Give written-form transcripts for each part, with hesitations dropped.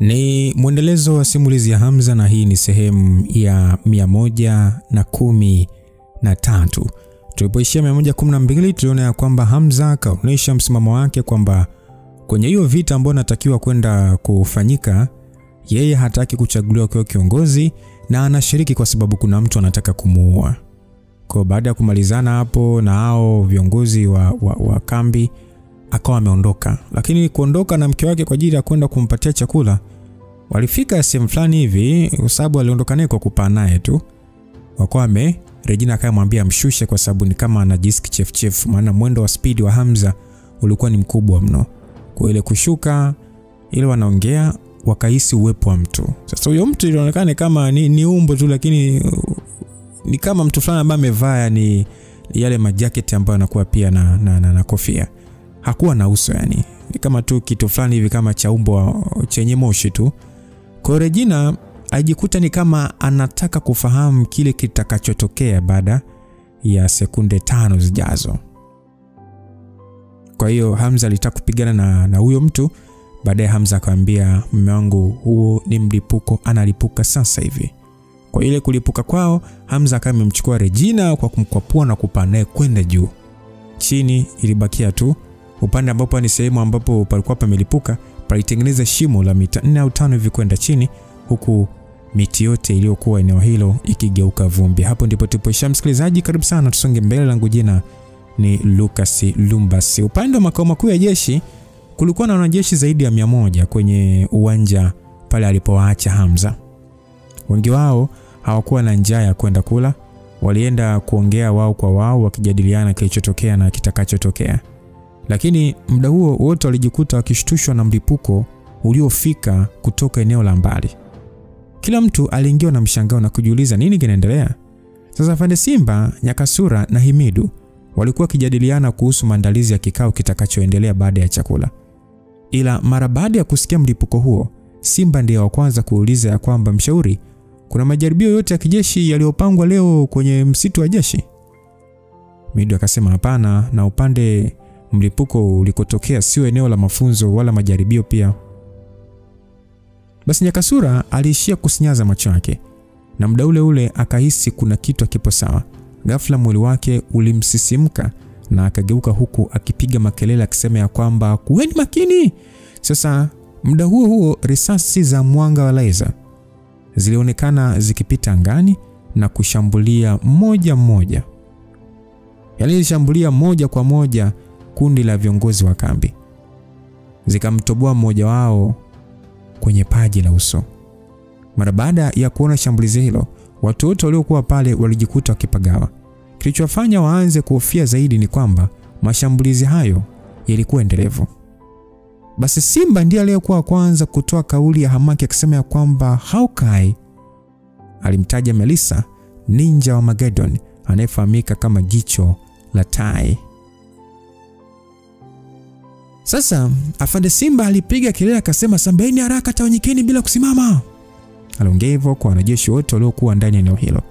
Ni mwendelezo wa simulizi ya Hamza na hii ni sehemu ya 113. Tulipoishia 112 tuliona ya kwamba Hamza kaonesha msimamo wake kwamba kwenye hiyo vita ambayo natakiwa kwenda kufanyika yeye hataki kuchaguliwa kwa kiongozi na anashiriki kwa sababu kuna mtu anataka kumuua. Kwa baada ya kumalizana hapo na hao viongozi wa kambi akawa ameondoka, lakini kuondoka na mke wake kwa ajili ya kwenda kumpatia chakula. Walifika sehemu fulani hivi kwa sababu aliondoka naye kwa kupaa naye tu. Wakwame Regina akamwambia mshushe kwa sababu ni kama anajisikia chef maana mwendo wa speed wa Hamza ulikuwa ni mkubwa mno. Kwa ile kushuka ile wanaongea wakahisi uwepo wa mtu. Sasa huyo mtu ilionekana kama ni umbo tu, lakini ni kama mtu fulani ambaye amevaa ni yale majaketi ambayo anakuwa pia na kofia. Hakuwa na uso yani. Ni kama tu kitu fulani hivi kama cha umbo chenye moshi tu. Kwa Regina ajikuta ni kama anataka kufahamu kile kitakachotokea baada ya sekunde 5 zijazo. Kwa hiyo Hamza alitaka kupigana na huyo mtu. Baadaye Hamza akamwambia mume wangu huo ni mlipuko, analipuka sasa hivi. Kwa ile kulipuka kwao Hamza akamchukua Regina kwa kumkwapua na kupanae kwenda juu. Chini ilibakia tu upande ambapo ni sehemu ambapo palikuwa pamelipuka, palitengeneza shimo la mita 4 au 5 hivi kwenda chini, huku miti yote iliyokuwa eneo hilo ikigeuka vumbi. Hapo ndipo tupoisha msikilizaji, karibu sana tusonge mbele. Langu jina ni Lucas Lumbasi. Upande wa makao makuu ya jeshi kulikuwa na wanajeshi zaidi ya 100 kwenye uwanja pale alipowaacha Hamza. Wengi wao hawakuwa na njaa ya kwenda kula, walienda kuongea wao kwa wao wakijadiliana kilichotokea na kitakachotokea. Lakini muda huo wote walijikuta wakishtushwa na mlipuko uliofika kutoka eneo la mbali. Kila mtu aliingiwa na mshangao na kujiuliza nini kinaendelea. Sasa Afande Simba, Nyakasura na Himidu walikuwa wakijadiliana kuhusu maandalizi ya kikao kitakachoendelea baada ya chakula. Ila mara baada ya kusikia mlipuko huo, Simba ndiye wa kwanza kuuliza ya kwamba mshauri, kuna majaribio yote ya kijeshi yaliyopangwa leo kwenye msitu wa jeshi? Himidu akasema hapana, na upande mlipuko ulikotokea sio eneo la mafunzo wala majaribio pia. Basi Nyakasura aliishia kusinyaza macho yake, na muda ule ule akahisi kuna kitu hakipo sawa. Ghafla mwili wake ulimsisimka na akageuka huku akipiga makelele akisema ya kwamba kuweni makini. Sasa muda huo risasi za mwanga wa laser zilionekana zikipita angani na kushambulia moja. Yaani ilishambulia moja kwa moja kundi la viongozi wa kambi. Zikamtoboa mmoja wao kwenye paji la uso. Mara baada ya kuona shambulizi hilo, watu wote waliokuwa pale walijikuta wakipagawa. Kilichowafanya waanze kuhofia zaidi ni kwamba mashambulizi hayo yalikuwa endelevu. Basi Simba ndiye aliyekuwa kwanza kutoa kauli ya hamaki akisema ya kwamba Hawkeye alimtaja Melissa, ninja wa Magedon anayefahamika kama jicho la tai. Sasa Afande Simba alipiga kelele akasema sambeni haraka, tawanyikeni bila kusimama. Aliongea hivyo kwa wanajeshi wote waliokuwa ndani ya eneo hilo.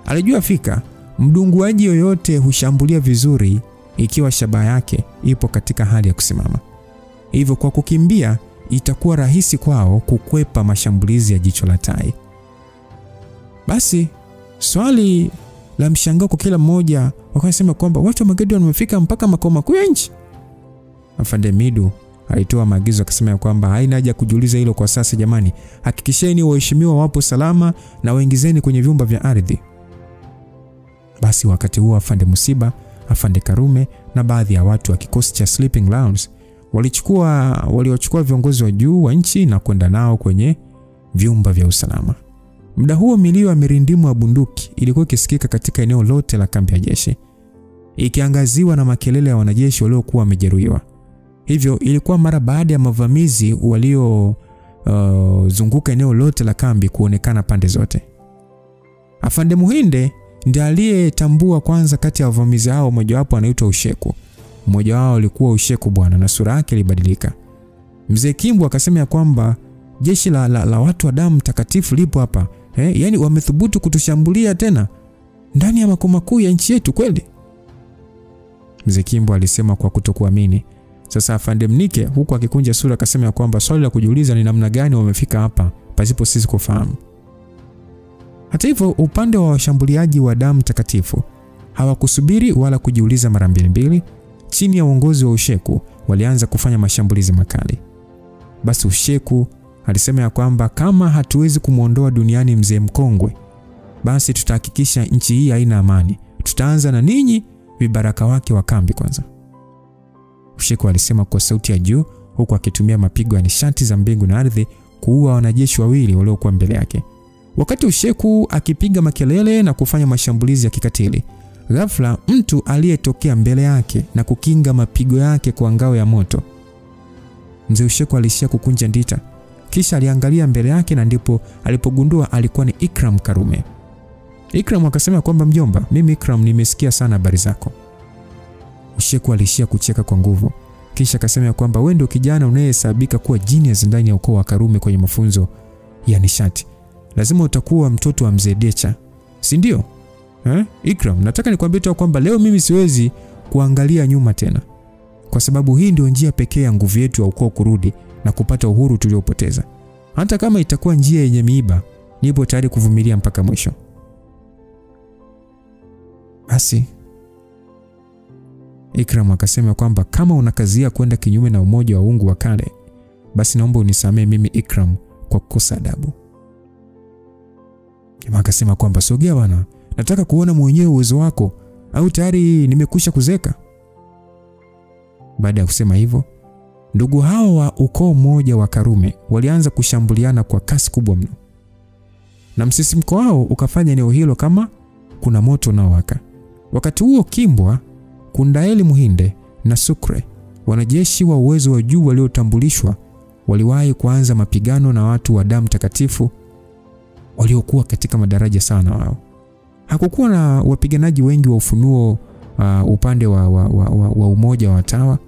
Alijua fika mdunguaji yoyote hushambulia vizuri ikiwa shabaha yake ipo katika hali ya kusimama. Hivyo kwa kukimbia itakuwa rahisi kwao kukwepa mashambulizi ya jicho la tai. Basi swali la mshangao kwa kila mmoja, wakasema kwamba watu wa Magedon wamefika mpaka makao makuu ya nchi. Afande Midu alitoa maagizo akisema kwamba haina haja kujiuliza hilo kwa sasa jamani. Hakikisheni waheshimiwa wapo salama na waingizeni kwenye vyumba vya ardhi. Basi wakati huo Afande Musiba, Afande Karume na baadhi ya watu wa kikosi cha Sleeping Lounge waliochukua viongozi wa juu wa nchi na kwenda nao kwenye vyumba vya usalama. Muda huo milio ya mirindimu wa bunduki ilikuwa ikisikika katika eneo lote la kambi ya jeshi, ikiangaziwa na makelele ya wanajeshi waliokuwa wamejeruhiwa. Hivyo ilikuwa mara baada ya mavamizi zunguka eneo lote la kambi kuonekana pande zote. Afande Muhinde ndiye aliyetambua kwanza kati ya wavamizi hao mmoja wapo anaitwa Usheku. Mmoja wao alikuwa Usheku bwana na sura yake ilibadilika. Mzee Kimbu akasema ya kwamba jeshi la watu wa damu takatifu lipo hapa. Yaani wamethubutu kutushambulia tena ndani ya makao makuu ya nchi yetu kweli? Mzee Kimbu alisema kwa kutokuamini. Sasa afande Mnike huku akikunja sura akasema ya kwamba swali la kujiuliza ni namna gani wamefika hapa pasipo sisi kufahamu. Hata hivyo, upande wa washambuliaji wa damu takatifu hawakusubiri wala kujiuliza mara mbili. Chini ya uongozi wa Usheku walianza kufanya mashambulizi makali. Basi Usheku alisema ya kwamba kama hatuwezi kumuondoa duniani mzee mkongwe, basi tutahakikisha nchi hii haina amani. Tutaanza na ninyi vibaraka wake wa kambi kwanza. Usheku alisema kwa sauti ya juu huku akitumia mapigo ya nishati za mbingu na ardhi kuua wanajeshi wawili waliokuwa mbele yake. Wakati Usheku akipiga makelele na kufanya mashambulizi ya kikatili, ghafla mtu aliyetokea mbele yake na kukinga mapigo yake kwa ngao ya moto. Mzee Usheku alishia kukunja ndita, kisha aliangalia mbele yake na ndipo alipogundua alikuwa ni Ikram Karume. Ikram akasema kwamba mjomba, mimi Ikram nimesikia sana habari zako. Usheku alishia kucheka kwa nguvu, kisha akasema kwamba wewe ndio kijana unayehesabika kuwa genius ndani ya ukoo wa Karume kwenye mafunzo ya nishati. Lazima utakuwa mtoto wa mzee Decha, si ndio? Ikram, nataka nikwambie tu kwamba leo mimi siwezi kuangalia nyuma tena, kwa sababu hii ndio njia pekee ya nguvu yetu ya ukoo kurudi na kupata uhuru tuliopoteza. Hata kama itakuwa njia yenye miiba, nipo tayari kuvumilia mpaka mwisho. Basi Ikram akasema kwamba kama unakazia kwenda kinyume na umoja wa uungu wa kale, basi naomba unisamee mimi Ikram kwa kukosa adabu. Jamaa akasema kwamba sogea bwana, nataka kuona mwenyewe uwezo wako, au tayari nimekwisha kuzeka. Baada ya kusema hivyo, ndugu hao wa ukoo mmoja wa Karume walianza kushambuliana kwa kasi kubwa mno, na msisimko wao ukafanya eneo hilo kama kuna moto unaowaka. Wakati huo Kimbwa, Kundaeli Muhinde na Sukre, wanajeshi wa uwezo wa juu waliotambulishwa, waliwahi kuanza mapigano na watu wa damu takatifu waliokuwa katika madaraja sana wao. Hakukuwa na wapiganaji wengi wa ufunuo upande wa umoja wa watawa,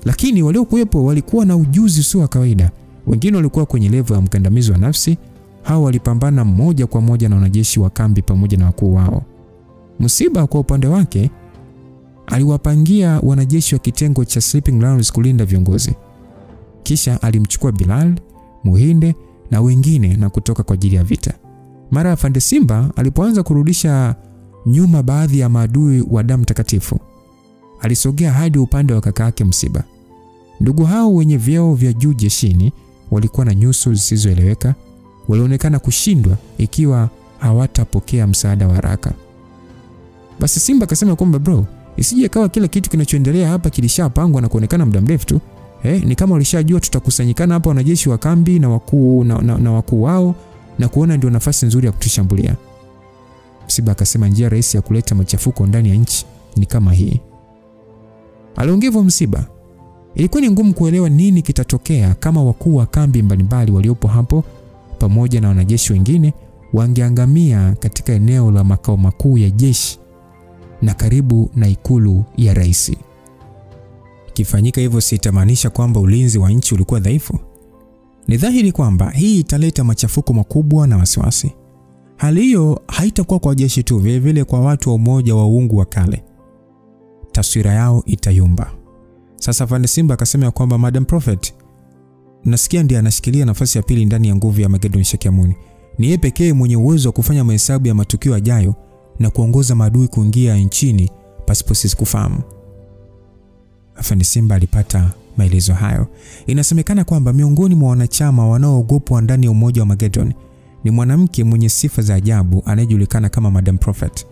lakini waliokuwepo walikuwa na ujuzi usio wa kawaida. Wengine walikuwa kwenye level ya mkandamizo wa nafsi. Hao walipambana moja kwa moja na wanajeshi wa kambi pamoja na wakuu wao. Msiba kwa upande wake aliwapangia wanajeshi wa kitengo cha Sleeping Lions kulinda viongozi. Kisha alimchukua Bilal, Muhinde na wengine na kutoka kwa ajili ya vita. Mara afande Simba alipoanza kurudisha nyuma baadhi ya maadui wa damu takatifu, alisogea hadi upande wa kaka yake Msiba. Ndugu hao wenye vyeo vya juu jeshini walikuwa na nyuso zisizoeleweka, walionekana kushindwa ikiwa hawatapokea msaada wa haraka. Basi Simba akasema kwamba bro, isije kawa kila kitu kinachoendelea hapa kilishapangwa na kuonekana muda mrefu tu. Ni kama walishajua tutakusanyikana hapa wanajeshi wa kambi na wakuu na wakuu wao na kuona ndio nafasi nzuri ya kutushambulia. Msiba akasema njia rahisi ya kuleta machafuko ndani ya nchi ni kama hii. Aliongeza Msiba, ilikuwa ni ngumu kuelewa nini kitatokea kama wakuu wa kambi mbalimbali waliopo hapo pamoja na wanajeshi wengine wangeangamia katika eneo la makao makuu ya jeshi na karibu na ikulu ya rais. Kifanyika hivyo sitamaanisha kwamba ulinzi wa nchi ulikuwa dhaifu. Ni dhahiri kwamba hii italeta machafuko makubwa na wasiwasi. Hali hiyo haitakuwa kwa jeshi tu, vile vile kwa watu wa umoja wa uungu wa kale. Taswira yao itayumba. Sasa Van Simba akasema kwamba Madam Prophet, nasikia ndiye anashikilia nafasi ya pili ndani ya nguvu ya Magedon Shakyamuni. Ni yeye pekee mwenye uwezo wa kufanya mahesabu ya matukio yajayo na kuongoza maadui kuingia nchini pasipo sisi kufahamu. Afande Simba alipata maelezo hayo. Inasemekana kwamba miongoni mwa wanachama wanaoogopwa ndani ya umoja wa Magedon ni mwanamke mwenye sifa za ajabu anayejulikana kama Madam Prophet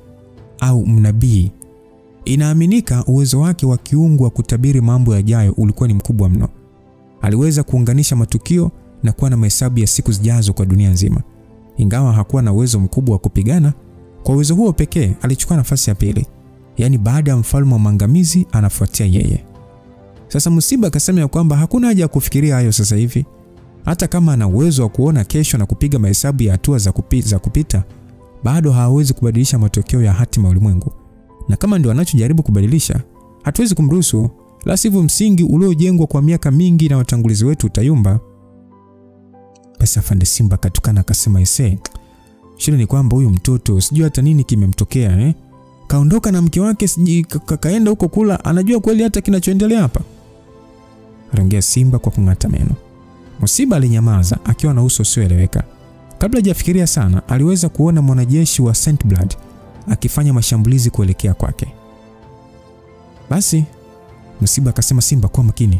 au mnabii. Inaaminika uwezo wake wa kiungu wa kutabiri mambo yajayo ulikuwa ni mkubwa mno. Aliweza kuunganisha matukio na kuwa na mahesabu ya siku zijazo kwa dunia nzima. Ingawa hakuwa na uwezo mkubwa wa kupigana, kwa uwezo huo pekee alichukua nafasi ya pili. Yaani baada ya mfalme wa mangamizi anafuatia yeye. Sasa Msiba akasema kwamba hakuna haja ya kufikiria hayo sasa hivi. Hata kama ana uwezo wa kuona kesho na kupiga mahesabu ya hatua za kupita, bado hawezi kubadilisha matokeo ya hatima ya ulimwengu. Na kama ndio anachojaribu kubadilisha, hatuwezi kumruhusu, la sivyo msingi uliojengwa kwa miaka mingi na watangulizi wetu utayumba. Basi Afande Simba katukana akasema shida ni kwamba huyu mtoto sijui hata nini kimemtokea Kaondoka na mke wake kaenda huko kula, anajua kweli hata kinachoendelea hapa. aliongea simba kwa kung'ata meno. Musiba alinyamaza akiwa na uso usioeleweka. Kabla hajafikiria sana, aliweza kuona mwanajeshi wa Saint Blood akifanya mashambulizi kuelekea kwake. Basi Musiba akasema, Simba kwa makini.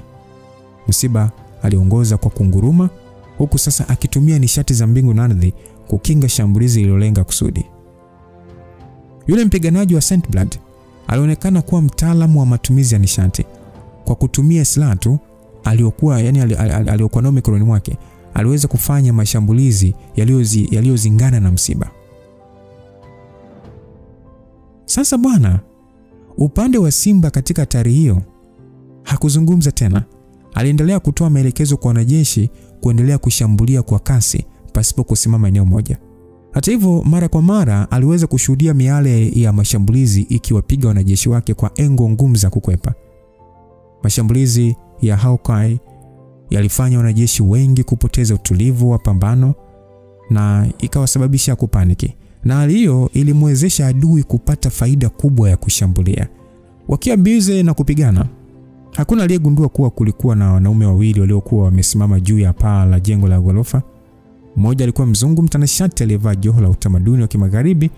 Musiba aliongoza kwa kunguruma, huku sasa akitumia nishati za mbingu na ardhi kukinga shambulizi lililolenga kusudi. Yule mpiganaji wa Saint Blood alionekana kuwa mtaalamu wa matumizi ya nishati. Kwa kutumia silaha tu aliyokuwa nayo mikononi mwake, aliweza kufanya mashambulizi yaliyozingana na Msiba. Sasa bwana, upande wa Simba katika hatari hiyo hakuzungumza tena. Aliendelea kutoa maelekezo kwa wanajeshi kuendelea kushambulia kwa kasi pasipo kusimama eneo moja. Hata hivyo, mara kwa mara aliweza kushuhudia miale ya mashambulizi ikiwapiga wanajeshi wake kwa engo ngumu za kukwepa. Mashambulizi ya Hawkeye yalifanya wanajeshi wengi kupoteza utulivu wa pambano na ikawasababisha kupaniki. Na hali hiyo ilimwezesha adui kupata faida kubwa ya kushambulia. Wakiwa bize na kupigana, hakuna aliyegundua kuwa kulikuwa na wanaume wawili waliokuwa wamesimama juu ya paa la jengo la ghorofa. Mmoja alikuwa mzungu mtanashati aliyevaa joho la utamaduni wa Kimagharibi,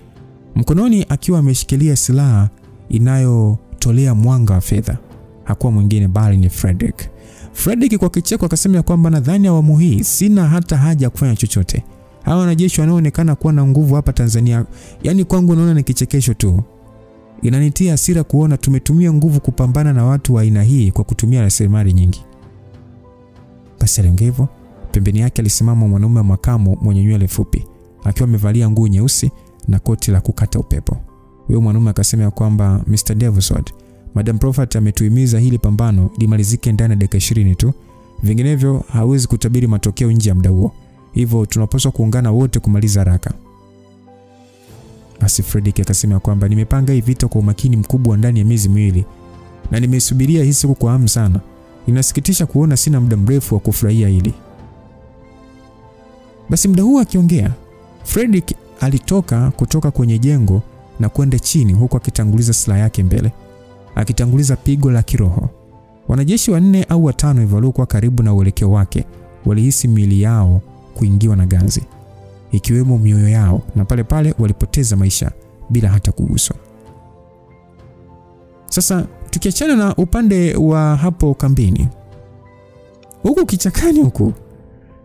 mkononi akiwa ameshikilia silaha inayotolea mwanga wa fedha. Hakuwa mwingine bali ni Frederick. Frederick kwa kicheko akasema kwamba nadhani awamu hii sina hata haja ya kufanya chochote. Hawa wanajeshi wanaoonekana kuwa na nguvu hapa Tanzania, yani kwangu naona ni kichekesho tu. Inanitia hasira kuona tumetumia nguvu kupambana na watu wa aina hii kwa kutumia rasilimali nyingi. Basi aliongea hivyo. Pembeni yake alisimama mwanaume wa makamo mwenye nywele fupi, akiwa amevalia nguo nyeusi na koti la kukata upepo. Huyo mwanaume akasema kwamba Mr. Devilsword, Madam Prophet ametuhimiza hili pambano limalizike ndani ya dakika 20 tu. Vinginevyo hawezi kutabiri matokeo nje ya muda huo. Hivyo tunapaswa kuungana wote kumaliza haraka. Basi Frederick akasema kwamba nimepanga hii vita kwa umakini mkubwa ndani ya miezi miwili na nimesubiria hii siku kwa hamu sana. Inasikitisha kuona sina muda mrefu wa kufurahia hili. Basi muda huu akiongea, Frederick alitoka kutoka kwenye jengo na kwenda chini huku akitanguliza silaha yake mbele, akitanguliza pigo la kiroho. Wanajeshi 4 au 5 hivyo waliokuwa karibu na uelekeo wake walihisi miili yao kuingiwa na ganzi, ikiwemo mioyo yao, na pale pale walipoteza maisha bila hata kuguswa. Sasa tukiachana na upande wa hapo kambini, huku kichakani huku,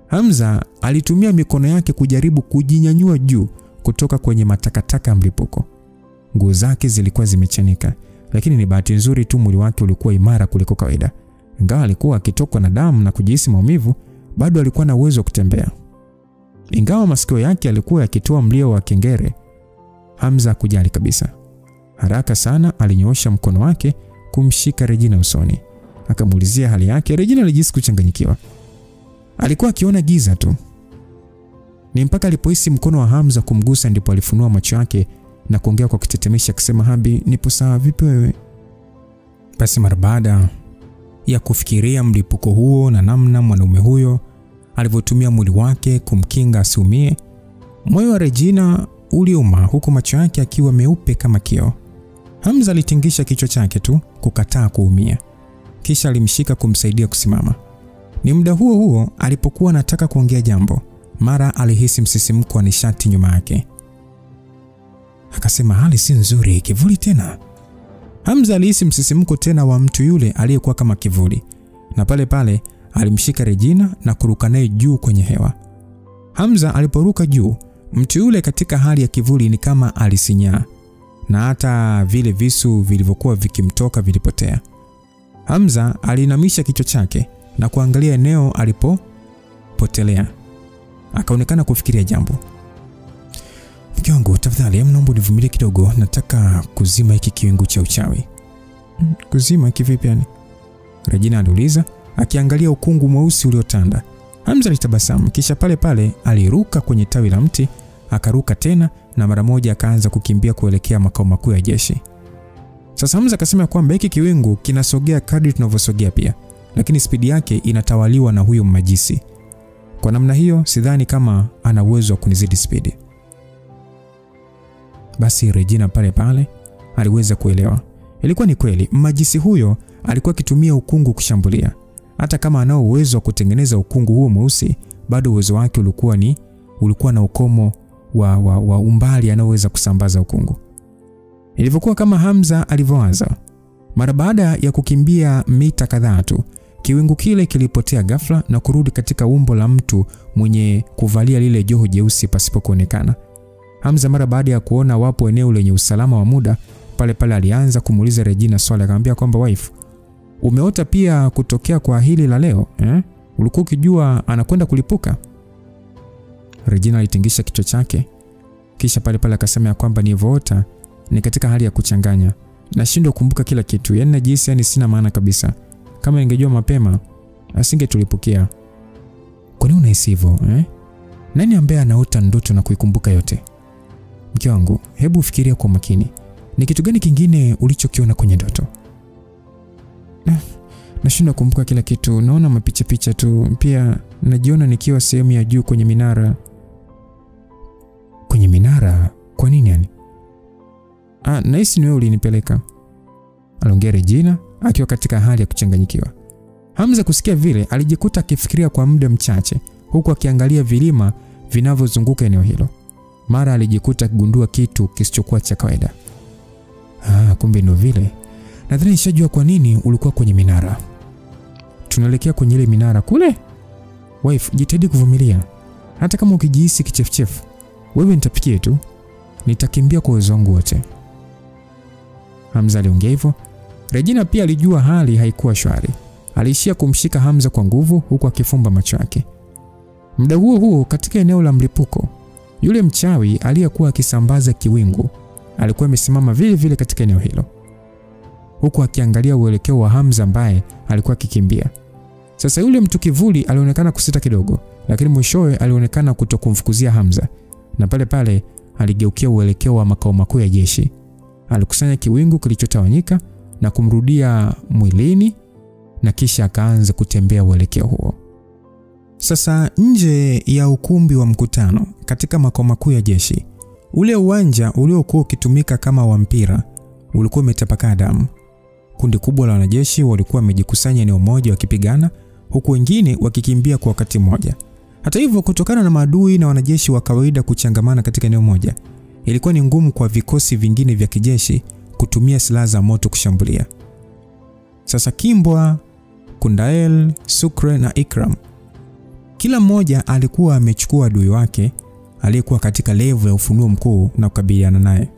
Hamza alitumia mikono yake kujaribu kujinyanyua juu kutoka kwenye matakataka mlipuko. Nguo zake zilikuwa zimechanika, lakini ni bahati nzuri tu mwili wake ulikuwa imara kuliko kawaida. Ingawa alikuwa akitokwa na damu na kujihisi maumivu, bado alikuwa na uwezo wa kutembea. Ingawa masikio yake yalikuwa yakitoa mlio wa kengere, Hamza kujali kabisa. Haraka sana alinyoosha mkono wake kumshika Regina usoni. Akamuulizia hali yake. Regina alijisikia kuchanganyikiwa. Alikuwa akiona giza tu. Ni mpaka alipohisi mkono wa Hamza kumgusa ndipo alifunua macho yake na kuongea kwa kutetemesha akisema, Habi, nipo sawa, vipi wewe? Basi mara baada ya kufikiria mlipuko huo na namna mwanaume huyo alivyotumia mwili wake kumkinga asiumie, moyo wa Regina uliuma huku macho yake akiwa meupe kama kioo. Hamza alitingisha kichwa chake tu kukataa kuumia. Kisha alimshika kumsaidia kusimama. Ni muda huo huo alipokuwa anataka kuongea jambo, mara alihisi msisimko wa nishati nyuma yake. Akasema, hali si nzuri, kivuli tena. Hamza alihisi msisimko tena wa mtu yule aliyekuwa kama kivuli, na pale pale alimshika Regina na kuruka naye juu kwenye hewa. Hamza aliporuka juu, mtu yule katika hali ya kivuli ni kama alisinyaa, na hata vile visu vilivyokuwa vikimtoka vilipotea. Hamza alinamisha kichwa chake na kuangalia eneo alipopotelea. Akaonekana kufikiria jambo. Mke wangu, tafadhali naomba univumilie kidogo, nataka kuzima hiki kiwingu cha uchawi. Kuzima kivipi yani? Regina aliuliza akiangalia ukungu mweusi uliotanda. Hamza alitabasamu, kisha pale pale aliruka kwenye tawi la mti, akaruka tena na mara moja akaanza kukimbia kuelekea makao makuu ya jeshi. Sasa Hamza akasema kwamba hiki kiwingu kinasogea kadri tunavyosogea pia, lakini spidi yake inatawaliwa na huyo mmajisi. Kwa namna hiyo sidhani kama ana uwezo wa kunizidi spidi. Basi Regina pale pale aliweza kuelewa. Ilikuwa ni kweli, mmajisi huyo alikuwa akitumia ukungu kushambulia. Hata kama anao uwezo wa kutengeneza ukungu huo mweusi, bado uwezo wake ulikuwa na ukomo wa umbali anaoweza kusambaza ukungu. Ilivyokuwa kama Hamza alivyowaza. Mara baada ya kukimbia mita kadhaa tu, kiwingu kile kilipotea ghafla na kurudi katika umbo la mtu mwenye kuvalia lile joho jeusi pasipo kuonekana. Hamza mara baada ya kuona wapo eneo lenye usalama wa muda, pale alianza kumuuliza Regina swali, akamwambia kwamba wife, umeota pia kutokea kwa hili la leo, ulikuwa ukijua anakwenda kulipuka? Regina alitingisha kichwa chake, kisha pale akasema kwamba nilivyoota ni katika hali ya kuchanganya. Nashindwa kukumbuka kila kitu, yani najihisi sina maana kabisa. Kama ningejua mapema, asingetulipukia. Kwa nini unahisi hivyo, Nani ambaye anaota ndoto na kuikumbuka yote? Mke wangu, hebu fikiria kwa makini. Ni kitu gani kingine ulichokiona kwenye ndoto? Nashindwa kukumbuka kila kitu, naona mapicha tu. Pia najiona nikiwa sehemu ya juu kwenye minara. Kwenye minara? Kwa nini yani? Nahisi ni wewe ulinipeleka, aliongea Regina akiwa katika hali ya kuchanganyikiwa. Hamza kusikia vile alijikuta akifikiria kwa muda mchache huku akiangalia vilima vinavyozunguka eneo hilo. Mara alijikuta kugundua kitu kisichokuwa cha kawaida. Kumbe ndio vile. Nadhani nishajua kwa nini ulikuwa kwenye minara. Tunaelekea kwenye ile minara kule. Wife, jitahidi kuvumilia. Hata kama ukijihisi kichefuchefu, wewe nitapikie tu. Nitakimbia kwa uwezo wangu wote. Hamza aliongea hivyo. Regina pia alijua hali haikuwa shwari. Aliishia kumshika Hamza kwa nguvu huku akifumba macho yake. Muda huo katika eneo la mlipuko, yule mchawi aliyekuwa akisambaza kiwingu alikuwa amesimama vile katika eneo hilo, huku akiangalia uelekeo wa Hamza ambaye alikuwa akikimbia. Sasa yule mtu kivuli alionekana kusita kidogo, lakini mwishowe alionekana kutokumfukuzia Hamza, na pale aligeukia uelekeo wa makao makuu ya jeshi. Alikusanya kiwingu kilichotawanyika na kumrudia mwilini, na kisha akaanza kutembea uelekeo huo. Sasa nje ya ukumbi wa mkutano katika makao makuu ya jeshi, ule uwanja uliokuwa ukitumika kama wa mpira ulikuwa umetapakaa damu. Kundi kubwa la wanajeshi walikuwa wamejikusanya eneo moja wakipigana, huku wengine wakikimbia kwa wakati mmoja. Hata hivyo, kutokana na maadui na wanajeshi wa kawaida kuchangamana katika eneo moja, ilikuwa ni ngumu kwa vikosi vingine vya kijeshi kutumia silaha za moto kushambulia. Sasa Kimbwa, Kundael, Sukre na Ikram, kila mmoja alikuwa amechukua adui wake aliyekuwa katika level ya ufunuo mkuu na kukabiliana naye.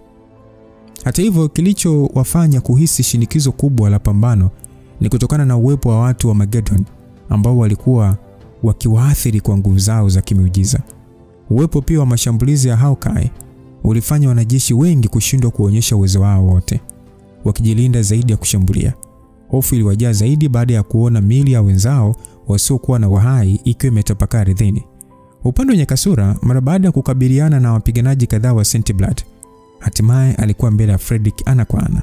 Hata hivyo, kilichowafanya kuhisi shinikizo kubwa la pambano ni kutokana na uwepo wa watu wa Mageddon ambao walikuwa wakiwaathiri kwa nguvu zao za kimiujiza. Uwepo pia wa mashambulizi ya Hawkeye ulifanya wanajeshi wengi kushindwa kuonyesha uwezo wao wote, wakijilinda zaidi ya kushambulia. Hofu iliwajaa zaidi baada ya kuona miili ya wenzao wasiokuwa na uhai ikiwa imetapakaa ardhini. Upande wa Nyakasura, mara baada ya kukabiliana na wapiganaji kadhaa wa Saint Blood, hatimaye alikuwa mbele ya Fredrick ana kwa ana.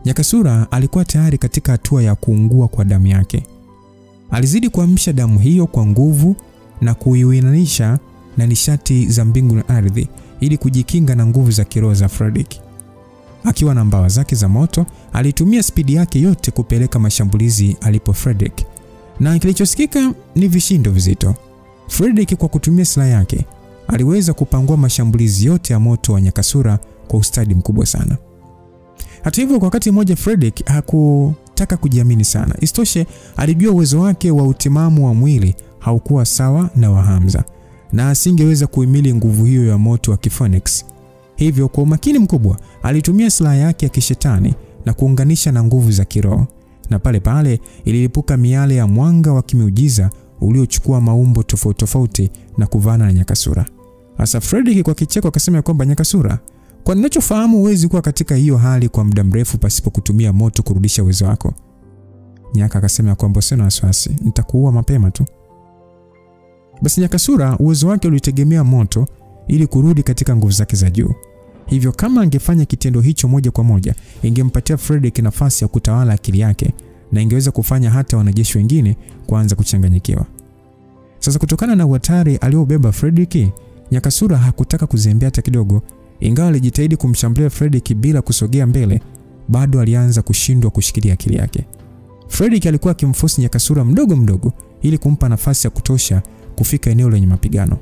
Nyakasura alikuwa tayari katika hatua ya kuungua kwa damu yake. Alizidi kuamsha damu hiyo kwa nguvu na kuiwinanisha na nishati za mbingu na ardhi ili kujikinga na nguvu za kiroho za Fredrick. Akiwa na mbawa zake za moto, alitumia spidi yake yote kupeleka mashambulizi alipo Fredrick, na kilichosikika ni vishindo vizito. Fredrick kwa kutumia silaha yake aliweza kupangua mashambulizi yote ya moto wa Nyakasura kwa ustadi mkubwa sana. Hata hivyo, kwa wakati mmoja Fredrick hakutaka kujiamini sana. Istoshe, alijua uwezo wake wa utimamu wa mwili haukuwa sawa na wa Hamza, na asingeweza kuhimili nguvu hiyo ya moto wa Kiphoenix. Hivyo kwa umakini mkubwa alitumia silaha yake ya kishetani na kuunganisha na nguvu za kiroho, na pale ililipuka miale ya mwanga wa kimiujiza uliochukua maumbo tofauti na kuvana na Nyakasura. Hasa Fredrick kwa kicheko akasema kwamba Nyakasura, kwa ninachofahamu huwezi kuwa katika hiyo hali kwa muda mrefu pasipo kutumia moto kurudisha uwezo wako. Nyaka akasema kwamba sina wasiwasi, nitakuua mapema tu. Basi Nyakasura uwezo wake ulitegemea moto ili kurudi katika nguvu zake za juu. Hivyo kama angefanya kitendo hicho moja kwa moja, ingempatia Fredrick nafasi ya kutawala akili yake na ingeweza kufanya hata wanajeshi wengine kuanza kuchanganyikiwa. Sasa kutokana na hatari aliobeba Fredrick, Nyakasura hakutaka kuzembea hata kidogo. Ingawa alijitahidi kumshambulia Fredrick bila kusogea mbele, bado alianza kushindwa kushikilia akili yake. Fredrick alikuwa akimforce Nyakasura mdogo mdogo ili kumpa nafasi ya kutosha kufika eneo lenye mapigano.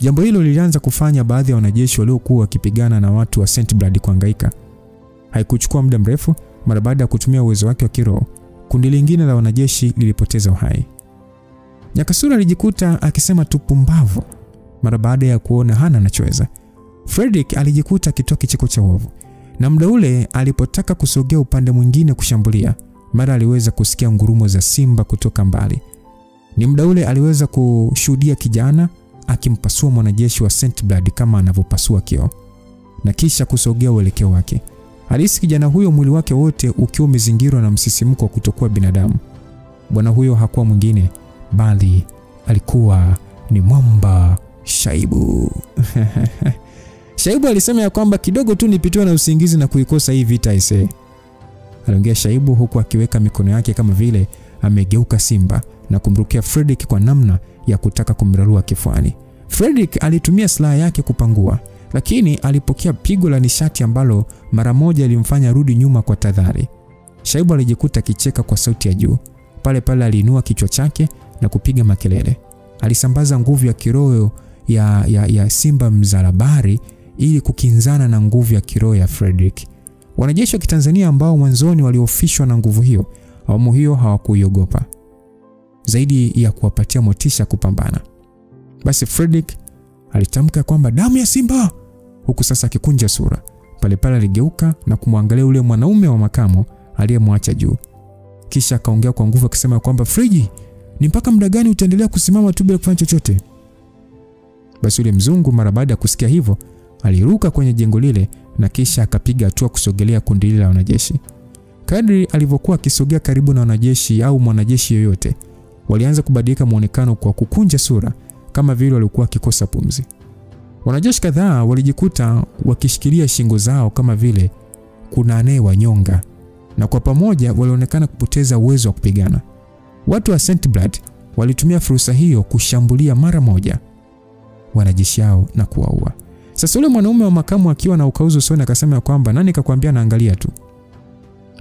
Jambo hilo lilianza kufanya baadhi ya wanajeshi waliokuwa wakipigana na watu wa Saint Blood kuhangaika. Haikuchukua muda mrefu, mara baada ya kutumia uwezo wake wa kiroho, kundi lingine la wanajeshi lilipoteza uhai. Nyakasura alijikuta akisema tupumbavu mara baada ya kuona hana anachoweza. Fredrick alijikuta akitoa kicheko cha uovu. Na muda ule alipotaka kusogea upande mwingine kushambulia, mara aliweza kusikia ngurumo za simba kutoka mbali. Ni muda ule aliweza kushuhudia kijana akimpasua mwanajeshi wa Saint Blood kama anavyopasua kioo, na kisha kusogea uelekeo wake. Alihisi kijana huyo mwili wake wote ukiwa umezingirwa na msisimko wa kutokuwa binadamu. Bwana huyo hakuwa mwingine bali alikuwa ni mwamba Shaibu. Shaibu alisema ya kwamba kidogo tu nipitiwa na usingizi na kuikosa hii vita ise. Aliongea Shaibu huku akiweka mikono yake kama vile amegeuka simba na kumrukia Fredrick kwa namna ya kutaka kumrarua kifuani. Fredrick alitumia silaha yake kupangua, lakini alipokea pigo la nishati ambalo mara moja lilimfanya rudi nyuma kwa tahadhari. Shaibu alijikuta kicheka kwa sauti ya juu. Pale pale aliinua kichwa chake na kupiga makelele. Alisambaza nguvu ya kiroho ya simba mzalabari ili kukinzana na nguvu ya kiroho ya Fredrick. Wanajeshi wa Kitanzania ambao mwanzoni waliofishwa na nguvu hiyo, awamu hiyo hawakuiogopa zaidi ya kuwapatia motisha kupambana. Basi Fredrick alitamka kwamba damu ya simba, huku sasa akikunja sura. Pale pale aligeuka na kumwangalia ule mwanaume wa makamo aliyemwacha juu. Kisha akaongea kwa nguvu akisema kwamba Friji, ni mpaka muda gani utaendelea kusimama tu bila kufanya chochote? Basi ule mzungu mara baada ya kusikia hivyo aliruka kwenye jengo lile na kisha akapiga hatua kusogelea kundi lile la wanajeshi. Kadri alivyokuwa akisogea karibu na wanajeshi au mwanajeshi yoyote, walianza kubadilika muonekano kwa kukunja sura kama vile walikuwa wakikosa pumzi. Wanajeshi kadhaa walijikuta wakishikilia shingo zao kama vile kuna anayewanyonga, na kwa pamoja walionekana kupoteza uwezo wa kupigana. Watu wa Saint Blood walitumia fursa hiyo kushambulia mara moja wanajeshi hao na kuwaua. Sasa yule mwanaume wa makamu akiwa na ukauzo usoni akasema kwamba nani kakwambia naangalia tu.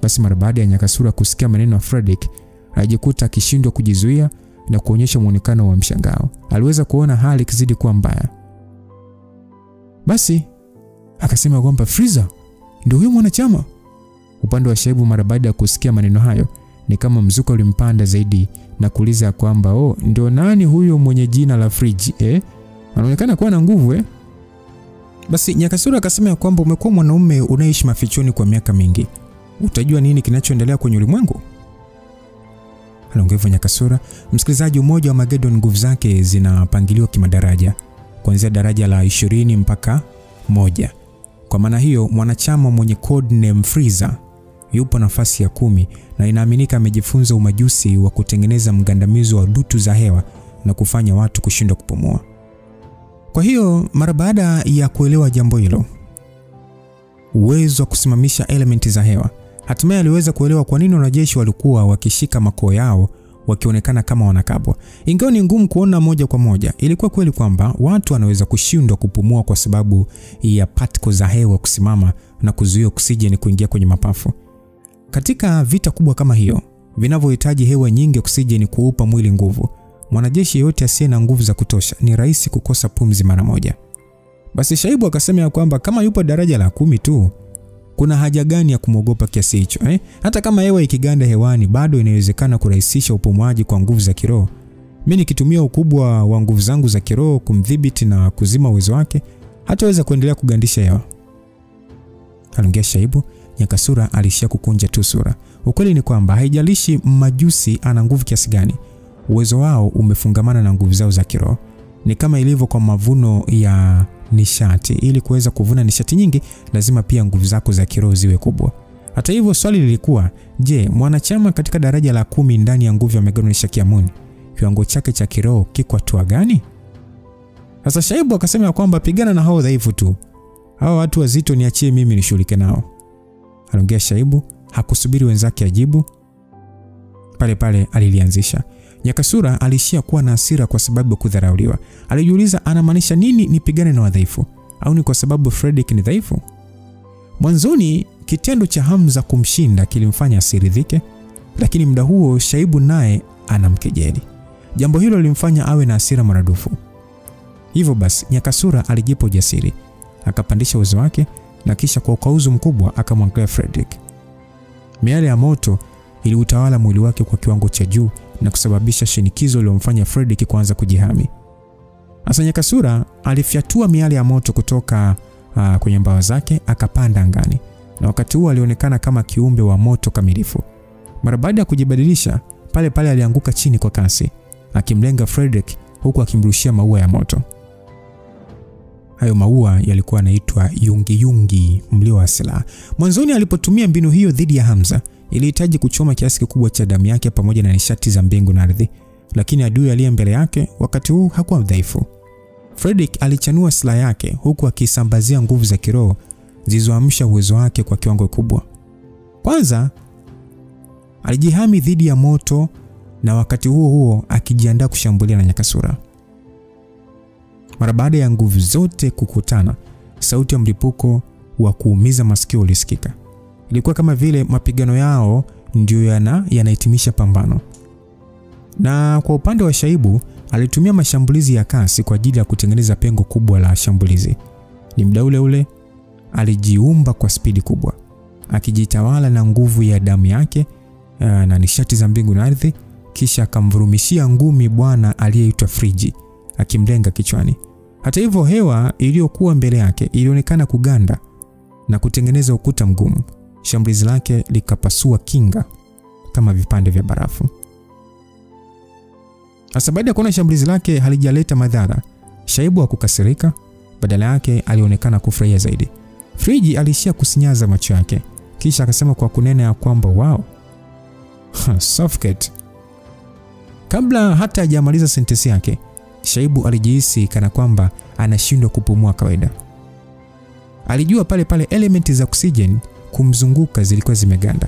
Basi mara baada ya Nyakasura kusikia maneno ya Fredrick, alijikuta akishindwa kujizuia na kuonyesha muonekano wa mshangao. Aliweza kuona hali kizidi kuwa mbaya. Basi akasema kwamba Freezer ndio huyo mwanachama. Upande wa Shaibu mara baada ya kusikia maneno hayo, ni kama mzuka ulimpanda zaidi na kuuliza kwamba ndio nani huyo mwenye jina la Friji anaonekana kuwa na nguvu Basi Nyakasura akasema kwamba umekuwa mwanaume unaishi mafichoni kwa miaka mingi, utajua nini kinachoendelea kwenye ulimwengu? Aliongea Nyakasura. Msikilizaji, umoja wa Magedon nguvu zake zinapangiliwa kimadaraja kuanzia daraja la 20 mpaka 1. Kwa maana hiyo mwanachama mwenye code name Freezer yupo nafasi ya 10 na inaaminika amejifunza umajusi wa kutengeneza mgandamizo wa dutu za hewa na kufanya watu kushindwa kupumua. Kwa hiyo mara baada ya kuelewa jambo hilo, uwezo wa kusimamisha elementi za hewa, hatimaye aliweza kuelewa kwa nini wanajeshi walikuwa wakishika makoo yao wakionekana kama wanakabwa. Ingawa ni ngumu kuona moja kwa moja, ilikuwa kweli kwamba watu wanaweza kushindwa kupumua kwa sababu ya particles za hewa kusimama na kuzuia oksijeni kuingia kwenye mapafu. Katika vita kubwa kama hiyo, vinavyohitaji hewa nyingi oksijeni kuupa mwili nguvu, mwanajeshi yote asiye na nguvu za kutosha ni rahisi kukosa pumzi mara moja. Basi Shaibu akasema kwamba kama yupo daraja la 10 tu, kuna haja gani ya kumogopa kiasi hicho? Hata kama hewa ikiganda hewani bado inawezekana kurahisisha upumuaji kwa nguvu za kiroho. Mimi nikitumia ukubwa wa nguvu zangu za kiroho kumdhibiti na kuzima uwezo wake, hataweza kuendelea kugandisha hewa. Aliongea Shaibu. Nyakasura alishia kukunja tu sura. Ukweli ni kwamba haijalishi majusi ana nguvu kiasi gani, uwezo wao umefungamana na nguvu zao za kiroho. Ni kama ilivyo kwa mavuno ya nishati. Ili kuweza kuvuna nishati nyingi, lazima pia nguvu zako za kiroho ziwe kubwa. Hata hivyo swali lilikuwa, je, mwanachama katika daraja la 10 ndani ya nguvu ya Megano Shakyamuni, kiwango chake cha kiroho kiko hatua gani? Sasa Shaibu akasema kwamba pigana na hao dhaifu tu. Hao watu wazito niachie mimi nishughulike nao. Aliongea Shaibu, hakusubiri wenzake ajibu. Pale pale alilianzisha. Nyakasura alishia kuwa na hasira kwa sababu kudharauliwa. Alijiuliza anamaanisha nini nipigane na wadhaifu, au ni kwa sababu Fredrick ni dhaifu? Mwanzoni kitendo cha Hamza kumshinda kilimfanya asiridhike, lakini muda huo Shaibu naye anamkejeli. Jambo hilo lilimfanya awe na hasira maradufu. Hivyo basi Nyakasura alijipa ujasiri, akapandisha uzo wake na kisha kwa ukauzu mkubwa akamwangalia Fredrick. Miale ya moto iliutawala mwili wake kwa kiwango cha juu na kusababisha shinikizo lilomfanya Fredrick kuanza kujihami. Hasa Nyakasura alifyatua miale ya moto kutoka kwenye mbawa zake akapanda angani, na wakati huo alionekana kama kiumbe wa moto kamilifu. Mara baada ya kujibadilisha, pale pale alianguka chini kwa kasi, akimlenga Fredrick huku akimrushia maua ya moto. Hayo maua yalikuwa yanaitwa yungi yungi, mlio wa silaha. Mwanzoni alipotumia mbinu hiyo dhidi ya Hamza, ilihitaji kuchoma kiasi kikubwa cha damu yake pamoja na nishati za mbingu na ardhi, lakini adui aliye mbele yake wakati huu hakuwa dhaifu. Fredrick alichanua silaha yake huku akisambazia nguvu za kiroho zilizoamsha uwezo wake kwa kiwango kikubwa. Kwanza alijihami dhidi ya moto, na wakati huo akijiandaa kushambulia na Nyakasura. Mara baada ya nguvu zote kukutana, sauti ya mlipuko wa kuumiza masikio ulisikika. Ilikuwa kama vile mapigano yao ndio yanahitimisha pambano. Na kwa upande wa Shaibu, alitumia mashambulizi ya kasi kwa ajili ya kutengeneza pengo kubwa la shambulizi. Ni muda ule ule alijiumba kwa spidi kubwa, akijitawala na nguvu ya damu yake na nishati za mbingu na ardhi, kisha akamvurumishia ngumi bwana aliyeitwa Friji, akimlenga kichwani. Hata hivyo, hewa iliyokuwa mbele yake ilionekana kuganda na kutengeneza ukuta mgumu. Shambulizi lake likapasua kinga kama vipande vya barafu. Hasa baada ya kuona shambulizi lake halijaleta madhara, Shaibu hakukasirika, badala yake alionekana kufurahia zaidi. Friji alishia kusinyaza macho yake, kisha akasema kwa kunena ya kwamba wow, Sofket. Kabla hata hajamaliza sentensi yake, Shaibu alijihisi kana kwamba anashindwa kupumua kawaida. Alijua pale pale elementi za oksijeni kumzunguka zilikuwa zimeganda,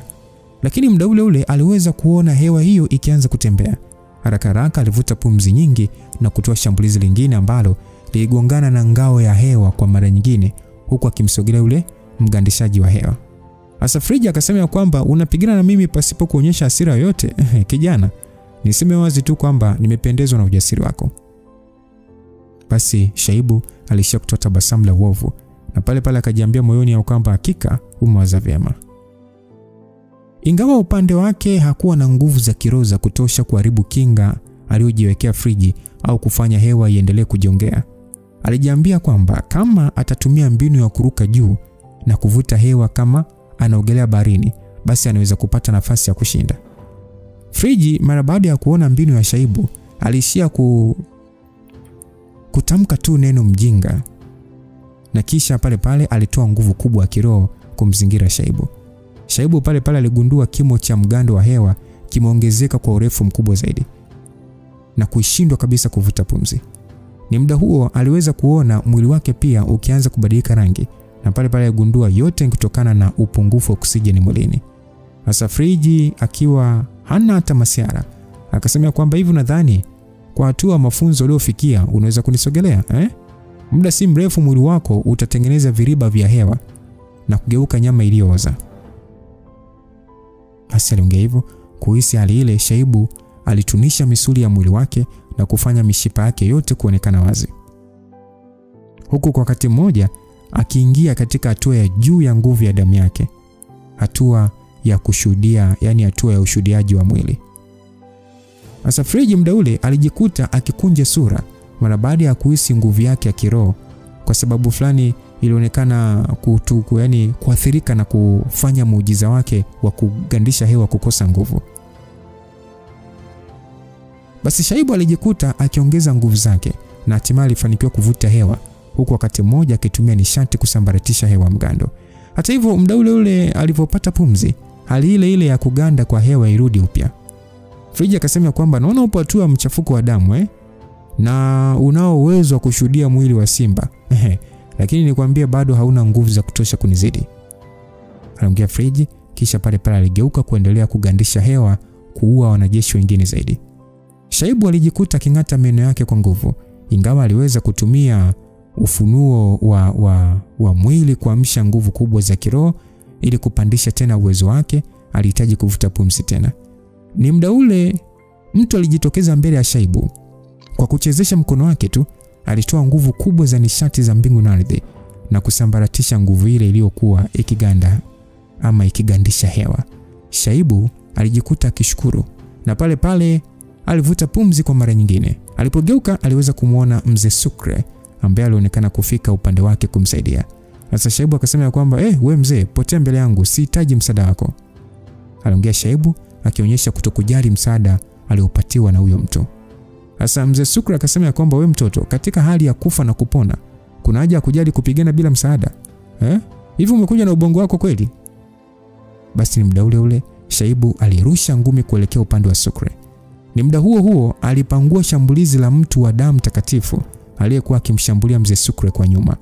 lakini muda ule ule aliweza kuona hewa hiyo ikianza kutembea. Haraka haraka alivuta pumzi nyingi na kutoa shambulizi lingine ambalo liligongana na ngao ya hewa kwa mara nyingine, huku akimsogelea ule mgandishaji wa hewa. Hasa Friji akasema kwamba unapigana na mimi pasipo kuonyesha hasira yoyote. Kijana, niseme wazi tu kwamba nimependezwa na ujasiri wako. Basi Shaibu alishia kutoa tabasamu la uovu, na pale pale akajiambia moyoni ya kwamba hakika umewaza vyema. Ingawa upande wake hakuwa na nguvu za kiroho za kutosha kuharibu kinga aliyojiwekea Friji au kufanya hewa iendelee kujiongea, alijiambia kwamba kama atatumia mbinu ya kuruka juu na kuvuta hewa kama anaogelea baharini, basi anaweza kupata nafasi ya kushinda. Friji mara baada ya kuona mbinu ya Shaibu alishia kutamka tu neno mjinga, na kisha pale pale alitoa nguvu kubwa ya kiroho kumzingira Shaibu. Shaibu pale pale aligundua kimo cha mgando wa hewa kimeongezeka kwa urefu mkubwa zaidi na kuishindwa kabisa kuvuta pumzi. Ni muda huo aliweza kuona mwili wake pia ukianza kubadilika rangi, na pale pale aligundua yote kutokana na upungufu wa oksijeni mwilini. Hasa Friji akiwa hana hata masiara akasema kwamba hivi nadhani kwa hatua mafunzo uliofikia unaweza kunisogelea Muda si mrefu mwili wako utatengeneza viriba vya hewa na kugeuka nyama iliyooza. Basi aliongea hivyo. Kuhisi hali ile, Shaibu alitunisha misuli ya mwili wake na kufanya mishipa yake yote kuonekana wazi, huku kwa wakati mmoja akiingia katika hatua ya juu ya nguvu ya damu yake, hatua ya kushuhudia, yani hatua ya ushuhudiaji wa mwili. Hasa Friji muda ule alijikuta akikunja sura mara baada ya kuhisi nguvu yake ya kiroho, kwa sababu fulani ilionekana kuathirika na kufanya muujiza wake wa kugandisha hewa kukosa nguvu. Basi Shaibu alijikuta akiongeza nguvu zake na hatimaye alifanikiwa kuvuta hewa, huku wakati mmoja akitumia nishati kusambaratisha hewa mgando. Hata hivyo muda ule ule alipopata pumzi, hali ile ile ya kuganda kwa hewa irudi upya. Friji akasema kwamba naona upo hatua mchafuko wa damu na unao uwezo wa kushuhudia mwili wa simba. Lakini nikwambia bado hauna nguvu za kutosha kunizidi. Aliongea Friji, kisha pale pale aligeuka kuendelea kugandisha hewa kuua wanajeshi wengine zaidi. Shaibu alijikuta king'ata meno yake kwa nguvu, ingawa aliweza kutumia ufunuo wa mwili kuamsha nguvu kubwa za kiroho Ili kupandisha tena uwezo wake, alihitaji kuvuta pumzi tena. Ni muda ule mtu alijitokeza mbele ya Shaibu. Kwa kuchezesha mkono wake tu, alitoa nguvu kubwa za nishati za mbingu na ardhi na kusambaratisha nguvu ile iliyokuwa ikiganda ama ikigandisha hewa. Shaibu alijikuta akishukuru, na pale pale alivuta pumzi kwa mara nyingine. Alipogeuka aliweza kumuona mzee Sukre ambaye alionekana kufika upande wake kumsaidia. Sasa Shaibu akasema kwamba we mzee, potea mbele yangu, sihitaji msaada wako. Aliongea Shaibu akionyesha kutokujali msaada aliopatiwa na huyo mtu. Sasa mzee Sukre akasema kwamba we mtoto, katika hali ya kufa na kupona, kuna haja ya kujali kupigana bila msaada? Hivi umekuja na ubongo wako kweli? Basi ni muda ule ule Shaibu alirusha ngumi kuelekea upande wa Sukre. Ni muda huo huo alipangua shambulizi la mtu wa damu takatifu aliyekuwa akimshambulia mzee Sukre kwa nyuma.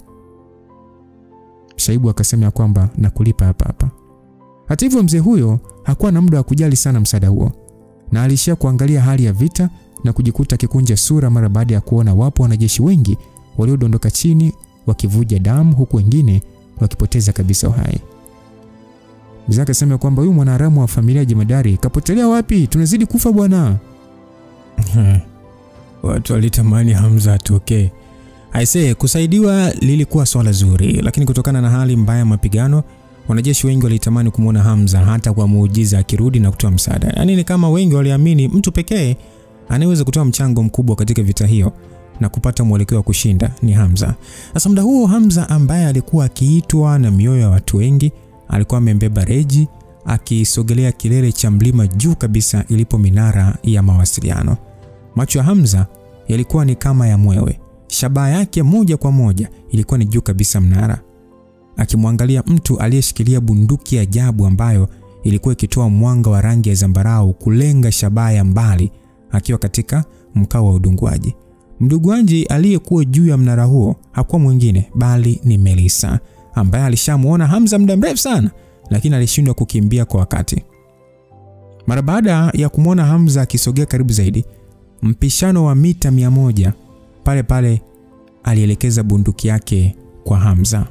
Shaibu akasema kwamba nakulipa hapa hapa. Hata hivyo mzee huyo hakuwa na muda wa kujali sana msaada huo, na alishia kuangalia hali ya vita na kujikuta kikunja sura mara baada ya kuona wapo wanajeshi wengi waliodondoka chini wakivuja damu, huku wengine wakipoteza kabisa uhai. Mzee akasema kwamba huyu mwanaharamu wa familia jemadari kapotelea wapi? Tunazidi kufa bwana. Watu walitamani Hamza atoke. Aisee, kusaidiwa lilikuwa swala zuri, lakini kutokana na hali mbaya ya mapigano, wanajeshi wengi walitamani kumuona Hamza hata kwa muujiza akirudi na kutoa msaada. Yaani ni kama wengi waliamini mtu pekee anayeweza kutoa mchango mkubwa katika vita hiyo na kupata mwelekeo wa kushinda ni Hamza. Sasa muda huo Hamza ambaye alikuwa akiitwa na mioyo ya watu wengi, alikuwa amembeba Reji akisogelea kilele cha mlima juu kabisa ilipo minara ya mawasiliano. Macho ya Hamza yalikuwa ni kama ya mwewe. Shabaha yake moja kwa moja ilikuwa ni juu kabisa mnara, akimwangalia mtu aliyeshikilia bunduki ya ajabu ambayo ilikuwa ikitoa mwanga wa rangi ya zambarau kulenga shabaha ya mbali, akiwa katika mkao wa udunguaji. Mdunguaji aliyekuwa juu ya mnara huo hakuwa mwingine bali ni Melissa, ambaye alishamuona Hamza muda mrefu sana, lakini alishindwa kukimbia kwa wakati. Mara baada ya kumuona Hamza akisogea karibu zaidi, mpishano wa mita 100, pale pale alielekeza bunduki yake kwa Hamza.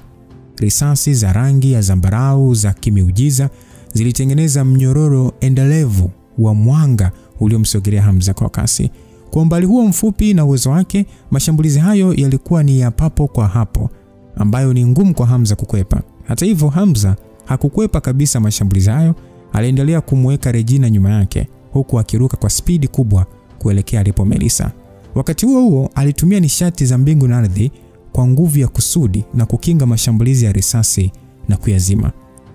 Risasi za rangi ya zambarau za kimiujiza zilitengeneza mnyororo endelevu wa mwanga uliomsogelea Hamza kwa kasi. Kwa umbali huo mfupi na uwezo wake, mashambulizi hayo yalikuwa ni ya papo kwa hapo, ambayo ni ngumu kwa Hamza kukwepa. Hata hivyo Hamza hakukwepa kabisa mashambulizi hayo. Aliendelea kumweka Regina nyuma yake, huku akiruka kwa spidi kubwa kuelekea alipo Melissa. Wakati huo huo alitumia nishati za mbingu na ardhi kwa nguvu ya kusudi na kukinga mashambulizi ya risasi na kuyazima.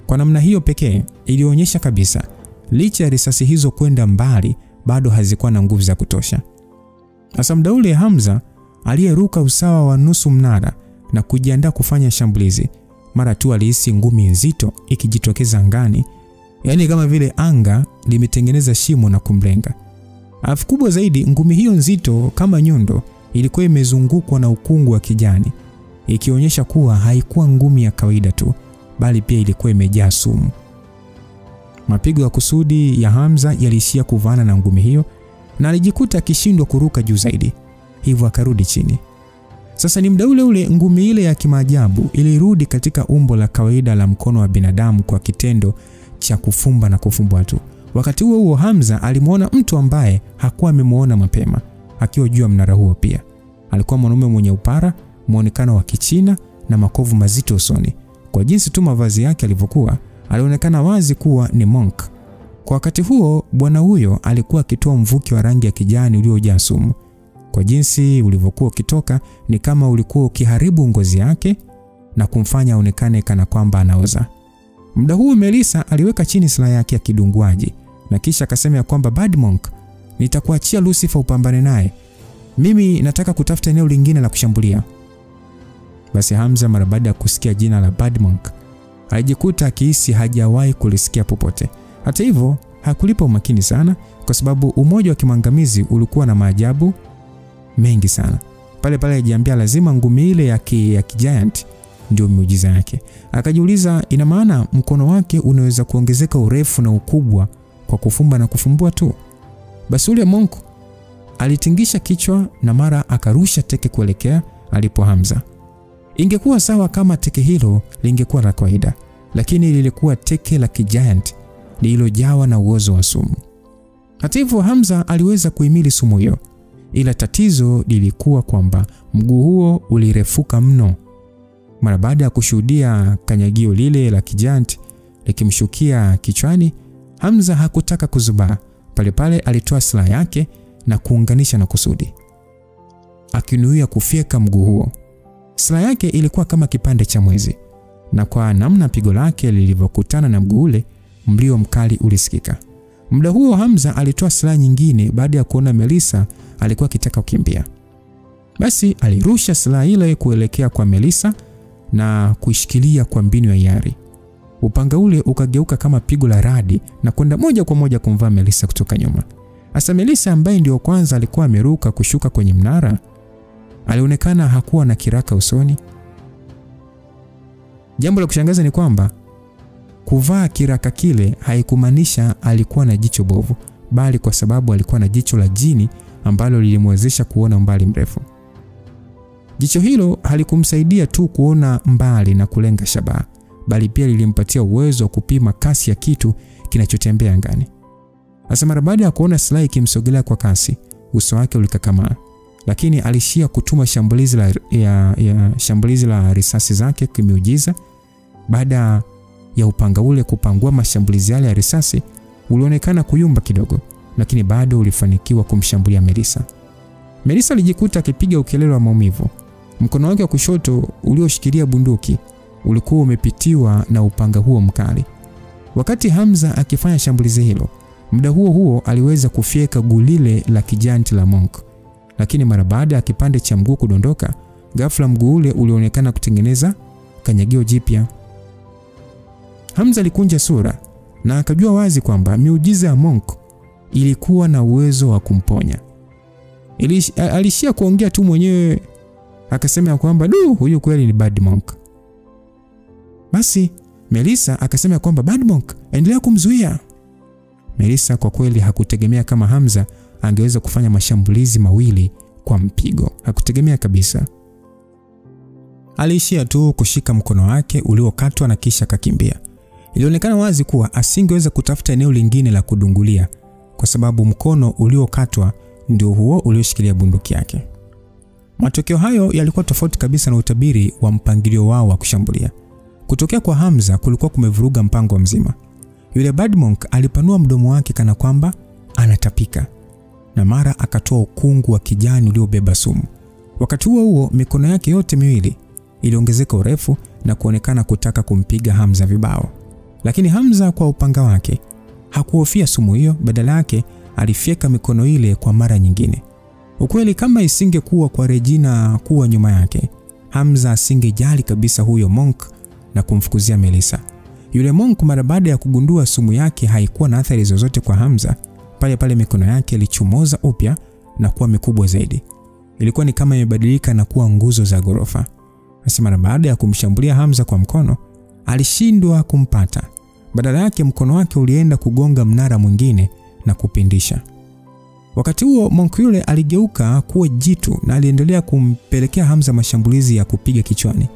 Kwa namna hiyo pekee ilionyesha kabisa licha ya risasi hizo kwenda mbali, bado hazikuwa na nguvu za kutosha. Hasa muda ule Hamza aliyeruka usawa wa nusu mnara na kujiandaa kufanya shambulizi, mara tu alihisi ngumi nzito ikijitokeza angani, yaani kama vile anga limetengeneza shimo na kumlenga. Alafu kubwa zaidi, ngumi hiyo nzito kama nyundo ilikuwa imezungukwa na ukungu wa kijani, ikionyesha kuwa haikuwa ngumi ya kawaida tu, bali pia ilikuwa imejaa sumu. Mapigo ya kusudi ya Hamza yaliishia kuvana na ngumi hiyo, na alijikuta akishindwa kuruka juu zaidi, hivyo akarudi chini. Sasa ni muda ule ule ngumi ile ya kimaajabu ilirudi katika umbo la kawaida la mkono wa binadamu kwa kitendo cha kufumba na kufumbua tu. Wakati huo huo Hamza alimuona mtu ambaye hakuwa amemuona mapema akiwa juu ya mnara huo pia. Alikuwa mwanaume mwenye upara, muonekano wa Kichina na makovu mazito usoni. Kwa jinsi tu mavazi yake alivyokuwa, alionekana wazi kuwa ni monk. Kwa wakati huo bwana huyo alikuwa akitoa mvuki wa rangi ya kijani uliojaa sumu. Kwa jinsi ulivyokuwa ukitoka ni kama ulikuwa ukiharibu ngozi yake na kumfanya aonekane kana kwamba anaoza. Muda huo Melissa aliweka chini silaha yake ya kidunguaji na kisha akasema kwamba Bad Monk, nitakuachia Lucifer upambane naye. Mimi nataka kutafuta eneo lingine la kushambulia. Basi Hamza mara baada ya kusikia jina la Bad Monk alijikuta akihisi hajawahi kulisikia popote. Hata hivyo hakulipa umakini sana, kwa sababu umoja wa kimangamizi ulikuwa na maajabu mengi sana. Pale pale alijiambia lazima ngumi ile ya giant ndio miujiza yake. Akajiuliza, ina maana mkono wake unaweza kuongezeka urefu na ukubwa kwa kufumba na kufumbua tu? Basi ule monk alitingisha kichwa na mara akarusha teke kuelekea alipo Hamza. Ingekuwa sawa kama teke hilo lingekuwa la kawaida, lakini lilikuwa teke la giant lililojawa na uozo wa sumu. Hata hivyo Hamza aliweza kuhimili sumu hiyo, ila tatizo lilikuwa kwamba mguu huo ulirefuka mno. Mara baada ya kushuhudia kanyagio lile la giant likimshukia kichwani, Hamza hakutaka kuzubaa. Pale alitoa silaha yake na kuunganisha na kusudi, akinuia kufyeka mguu huo. Silaha yake ilikuwa kama kipande cha mwezi, na kwa namna pigo lake lilivyokutana na mguu ule, mlio mkali ulisikika. Muda huo Hamza alitoa silaha nyingine baada ya kuona Melissa alikuwa akitaka kukimbia. Basi alirusha silaha ile kuelekea kwa Melissa na kuishikilia kwa mbinu ya hiari. Upanga ule ukageuka kama pigo la radi na kwenda moja kwa moja kumvaa Melissa kutoka nyuma. Hasa Melissa ambaye ndio kwanza alikuwa ameruka kushuka kwenye mnara, alionekana hakuwa na kiraka usoni. Jambo la kushangaza ni kwamba kuvaa kiraka kile haikumaanisha alikuwa na jicho bovu, bali kwa sababu alikuwa na jicho la jini ambalo lilimwezesha kuona mbali mrefu. Jicho hilo halikumsaidia tu kuona mbali na kulenga shabaha, bali pia lilimpatia uwezo wa kupima kasi ya kitu kinachotembea angani. Hasa mara baada ya kuona silaha ikimsogelea kwa kasi, uso wake ulikakamaa, lakini alishia kutuma shambulizi la risasi zake kimiujiza. Baada ya upanga ule kupangua mashambulizi yale ya risasi, ulionekana kuyumba kidogo, lakini bado ulifanikiwa kumshambulia Melissa. Melissa alijikuta akipiga ukelele wa maumivu. Mkono wake wa kushoto ulioshikilia bunduki ulikuwa umepitiwa na upanga huo mkali. Wakati Hamza akifanya shambulizi hilo, muda huo aliweza kufyeka gulile la giant la Monk. Lakini mara baada ya kipande cha mguu kudondoka, ghafla mguu ule ulionekana kutengeneza kanyagio jipya. Hamza alikunja sura na akajua wazi kwamba miujiza ya Monk ilikuwa na uwezo wa kumponya. Alishia kuongea tu mwenyewe, akasema kwamba huyu kweli ni Bad Monk. Basi Melissa akasema kwamba Bad Monk, endelea kumzuia. Melissa kwa kweli hakutegemea kama Hamza angeweza kufanya mashambulizi mawili kwa mpigo. Hakutegemea kabisa. Aliishia tu kushika mkono wake uliokatwa na kisha kakimbia. Ilionekana wazi kuwa asingeweza kutafuta eneo lingine la kudungulia, kwa sababu mkono uliokatwa ndio huo ulioshikilia bunduki yake. Matokeo hayo yalikuwa tofauti kabisa na utabiri wa mpangilio wao wa kushambulia. Kutokea kwa Hamza kulikuwa kumevuruga mpango mzima. Yule Bad Monk alipanua mdomo wake kana kwamba anatapika, na mara akatoa ukungu wa kijani uliobeba sumu. Wakati huo mikono yake yote miwili iliongezeka urefu na kuonekana kutaka kumpiga Hamza vibao. Lakini Hamza kwa upanga wake hakuhofia sumu hiyo, badala yake alifyeka mikono ile kwa mara nyingine. Ukweli kama isingekuwa kwa Regina kuwa nyuma yake, Hamza asingejali kabisa huyo Monk na kumfukuzia Melissa. Yule Monk mara baada ya kugundua sumu yake haikuwa na athari zozote kwa Hamza, pale mikono yake ilichomoza upya na kuwa mikubwa zaidi. Ilikuwa ni kama imebadilika na kuwa nguzo za ghorofa. Basi mara baada ya kumshambulia Hamza kwa mkono, alishindwa kumpata. Badala yake mkono wake ulienda kugonga mnara mwingine na kupindisha. Wakati huo Monk yule aligeuka kuwa jitu na aliendelea kumpelekea Hamza mashambulizi ya kupiga kichwani,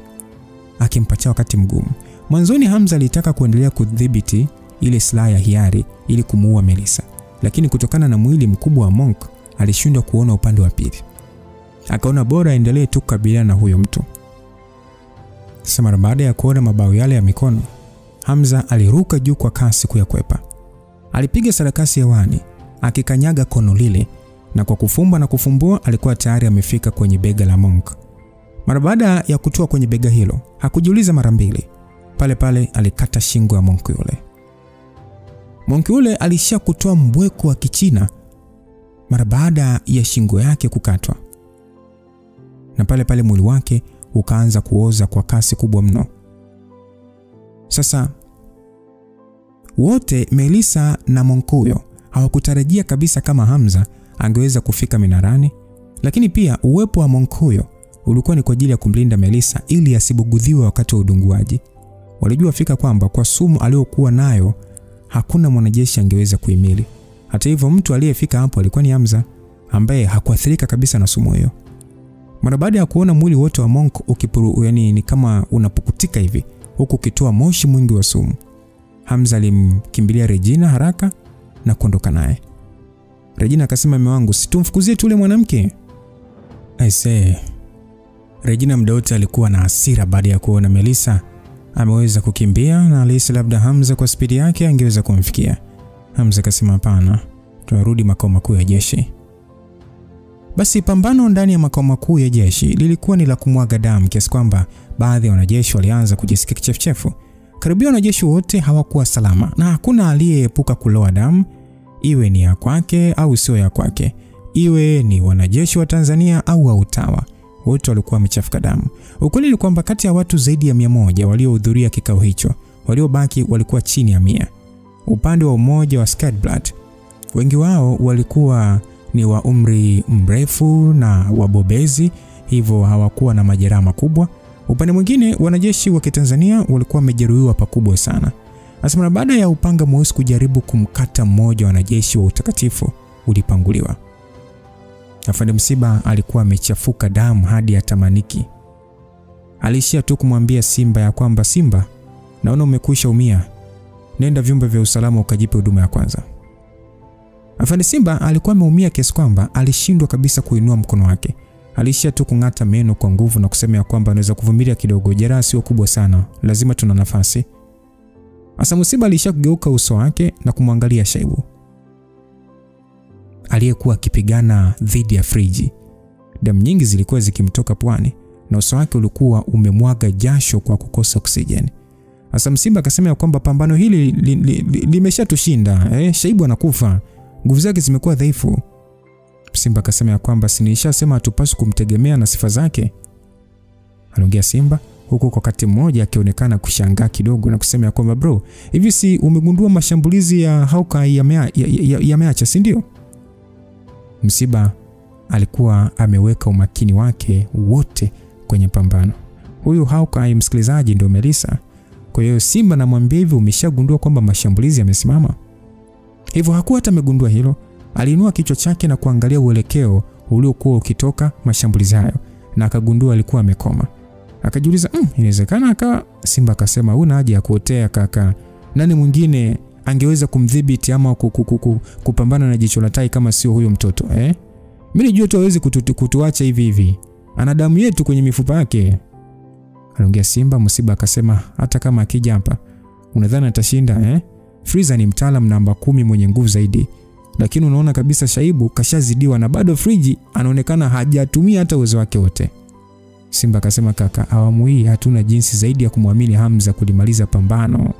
akimpatia wakati mgumu. Mwanzoni Hamza alitaka kuendelea kudhibiti ile silaha ya hiari ili kumuua Melissa, lakini kutokana na mwili mkubwa wa Monk alishindwa kuona upande wa pili. Akaona bora aendelee tu kukabiliana na huyo mtu. Sasa mara baada ya kuona mabao yale ya mikono, Hamza aliruka juu kwa kasi kuyakwepa. Alipiga sarakasi hewani akikanyaga kono lile, na kwa kufumba na kufumbua alikuwa tayari amefika kwenye bega la Monk. Mara baada ya kutua kwenye bega hilo, hakujiuliza mara mbili. Pale alikata shingo ya Monk yule. Monk yule alishia kutoa mbweko wa Kichina mara baada ya shingo yake kukatwa. Na pale mwili wake ukaanza kuoza kwa kasi kubwa mno. Sasa wote Melissa na Monk huyo hawakutarajia kabisa kama Hamza angeweza kufika minarani, lakini pia uwepo wa Monk huyo ulikuwa ni kwa ajili ya kumlinda Melissa ili asibugudhiwe wakati wa udunguaji. Walijua fika kwamba kwa sumu aliyokuwa nayo hakuna mwanajeshi angeweza kuhimili. Hata hivyo mtu aliyefika hapo alikuwa ni Hamza, ambaye hakuathirika kabisa na sumu hiyo. Mara baada ya kuona mwili wote wa Monk ni kama unapukutika hivi, huku ukitoa moshi mwingi wa sumu. Hamza alimkimbilia Regina haraka na kuondoka naye. Regina akasema, mume wangu, situmfukuzie tu yule mwanamke. Aisee. Regina muda wote alikuwa na hasira baada ya kuona Melissa ameweza kukimbia na alihisi labda Hamza kwa spidi yake angeweza kumfikia. Hamza akasema, hapana, tunarudi makao makuu ya jeshi. Basi pambano ndani ya makao makuu ya jeshi lilikuwa ni la kumwaga damu kiasi kwamba baadhi ya wanajeshi walianza kujisikia kichefuchefu. Karibia wanajeshi wote hawakuwa salama na hakuna aliyeepuka kuloa damu, iwe ni ya kwake au sio ya kwake, iwe ni wanajeshi wa Tanzania au wa Utawa. Wote walikuwa wamechafuka damu. Ukweli ni kwamba kati ya watu zaidi ya 100 waliohudhuria kikao hicho, waliobaki walikuwa chini ya 100. Upande wa umoja wa Skadblad, wengi wao walikuwa ni wa umri mrefu na wabobezi, hivyo hawakuwa na majeraha makubwa. Upande mwingine wanajeshi wa Kitanzania walikuwa wamejeruhiwa pakubwa sana. Hasa baada ya upanga mweusi kujaribu kumkata mmoja wa wanajeshi wa utakatifu ulipanguliwa. Afande Msiba alikuwa amechafuka damu hadi atamaniki. Alishia tu kumwambia Simba ya kwamba, Simba, naona umekwisha umia. Nenda vyumba vya usalama ukajipe huduma ya kwanza. Afande Simba alikuwa ameumia kiasi kwamba alishindwa kabisa kuinua mkono wake. Alishia tu kung'ata meno kwa nguvu na kusema ya kwamba anaweza kuvumilia kidogo, jeraha sio kubwa sana, lazima tuna nafasi. Asa Msiba alishia kugeuka uso wake na kumwangalia Shaibu aliyekuwa akipigana dhidi ya Friji. Damu nyingi zilikuwa zikimtoka puani na uso wake ulikuwa umemwaga jasho kwa kukosa oksijeni. Asa Msiba akasema ya kwamba pambano hili limeshatushinda, Shaibu anakufa, nguvu zake zimekuwa dhaifu. Simba akasema ya kwamba sinishasema hatupaswi kumtegemea na sifa zake. Aliongea Simba huku kwa wakati mmoja akionekana kushangaa kidogo na kusema ya kwamba, bro, hivi si umegundua mashambulizi ya Hawkeye yameacha, si ndio? Msiba alikuwa ameweka umakini wake wote kwenye pambano. Huyu Hawkeye, msikilizaji, ndio Melissa. Kwa hiyo Simba namwambia hivi, umeshagundua kwamba mashambulizi yamesimama? Hivyo hakuwa hata amegundua hilo. Aliinua kichwa chake na kuangalia uelekeo uliokuwa ukitoka mashambulizi hayo na akagundua alikuwa amekoma. Akajiuliza, inawezekana akawa. Simba akasema, huna haja ya kuotea kaka. Nani mwingine angeweza kumdhibiti ama kupambana na jicho la tai kama sio huyo mtoto, Mimi nilijua tu hawezi kutuacha hivi hivi. Ana damu yetu kwenye mifupa yake. Aliongea Simba. Msiba akasema, hata kama akija hapa, unadhani atashinda, Freezer ni mtaalamu namba 10 mwenye nguvu zaidi. Lakini unaona kabisa Shaibu kashazidiwa na bado Friji anaonekana hajatumia hata uwezo wake wote. Simba akasema, kaka, awamu hii hatuna jinsi zaidi ya kumwamini Hamza kulimaliza pambano.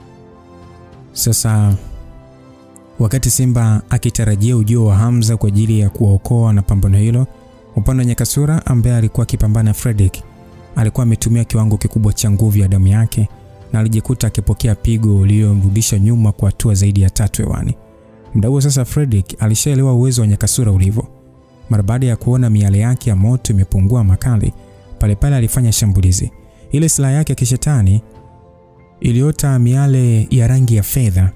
Sasa wakati Simba akitarajia ujio wa Hamza kwa ajili ya kuokoa na pambano hilo, upande wa Nyakasura ambaye alikuwa akipambana Fredrick alikuwa ametumia kiwango kikubwa cha nguvu ya damu yake na alijikuta akipokea pigo lililomrudisha nyuma kwa hatua zaidi ya 3 hewani. Muda huo sasa Fredrick alishaelewa uwezo wa Nyakasura ulivyo. Mara baada ya kuona miale yake ya moto imepungua makali, pale alifanya shambulizi. Ile silaha yake ya kishetani iliota miale ya rangi ya fedha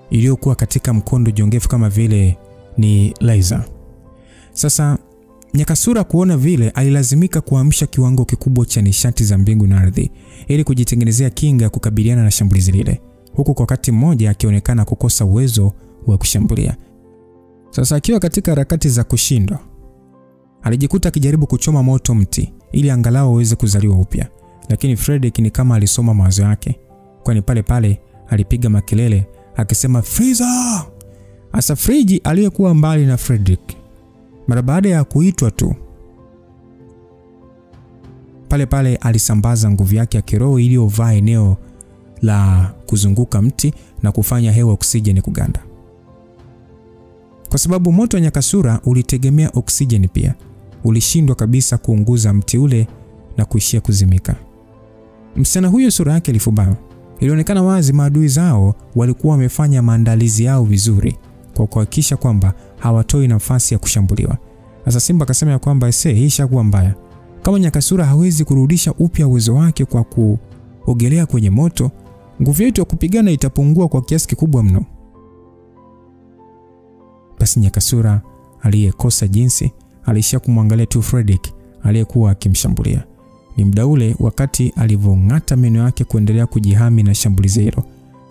iliyokuwa katika mkondo jongefu kama vile ni laser. Sasa Nyakasura kuona vile alilazimika kuamsha kiwango kikubwa cha nishati za mbingu na ardhi ili kujitengenezea kinga kukabiliana na shambulizi lile, huku kwa wakati mmoja akionekana kukosa uwezo wa kushambulia. Sasa akiwa katika harakati za kushindwa, alijikuta akijaribu kuchoma moto mti ili angalau aweze kuzaliwa upya. Lakini Fredrick ni kama alisoma mawazo yake, kwani pale alipiga makelele akisema, Freezer! Asa Friji aliyekuwa mbali na Fredrick, mara baada ya kuitwa tu, pale alisambaza nguvu yake ya kiroho iliyovaa eneo la kuzunguka mti na kufanya hewa oksijeni kuganda. Kwa sababu moto wa Nyakasura ulitegemea oksijeni pia, ulishindwa kabisa kuunguza mti ule na kuishia kuzimika. Msichana huyo sura yake ilifubaa. Ilionekana wazi maadui zao walikuwa wamefanya maandalizi yao vizuri kwa kuhakikisha kwamba hawatoi nafasi ya kushambuliwa. Sasa Simba akasema ya kwamba hii ishakuwa mbaya. Kama Nyakasura hawezi kurudisha upya uwezo wake kwa kuogelea kwenye moto, nguvu yetu ya kupigana itapungua kwa kiasi kikubwa mno. Basi Nyakasura aliyekosa jinsi alishia kumwangalia tu Fredrick aliyekuwa akimshambulia. Ni muda ule wakati alivong'ata meno yake kuendelea kujihami na shambulizi hilo,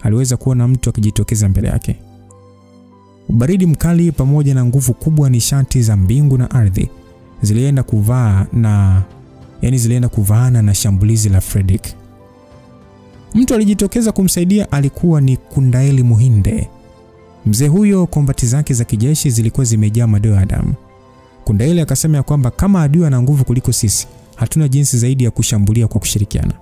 aliweza kuona mtu akijitokeza mbele yake. Ubaridi mkali pamoja na nguvu kubwa, nishati za mbingu na ardhi zilienda kuvaana na shambulizi la Fredrick. Mtu alijitokeza kumsaidia alikuwa ni Kundaeli Muhinde. Mzee huyo kombati zake za kijeshi zilikuwa zimejaa madoa ya damu. Kundaeli akasema kwamba kama adui ana nguvu kuliko sisi, hatuna jinsi zaidi ya kushambulia kwa kushirikiana.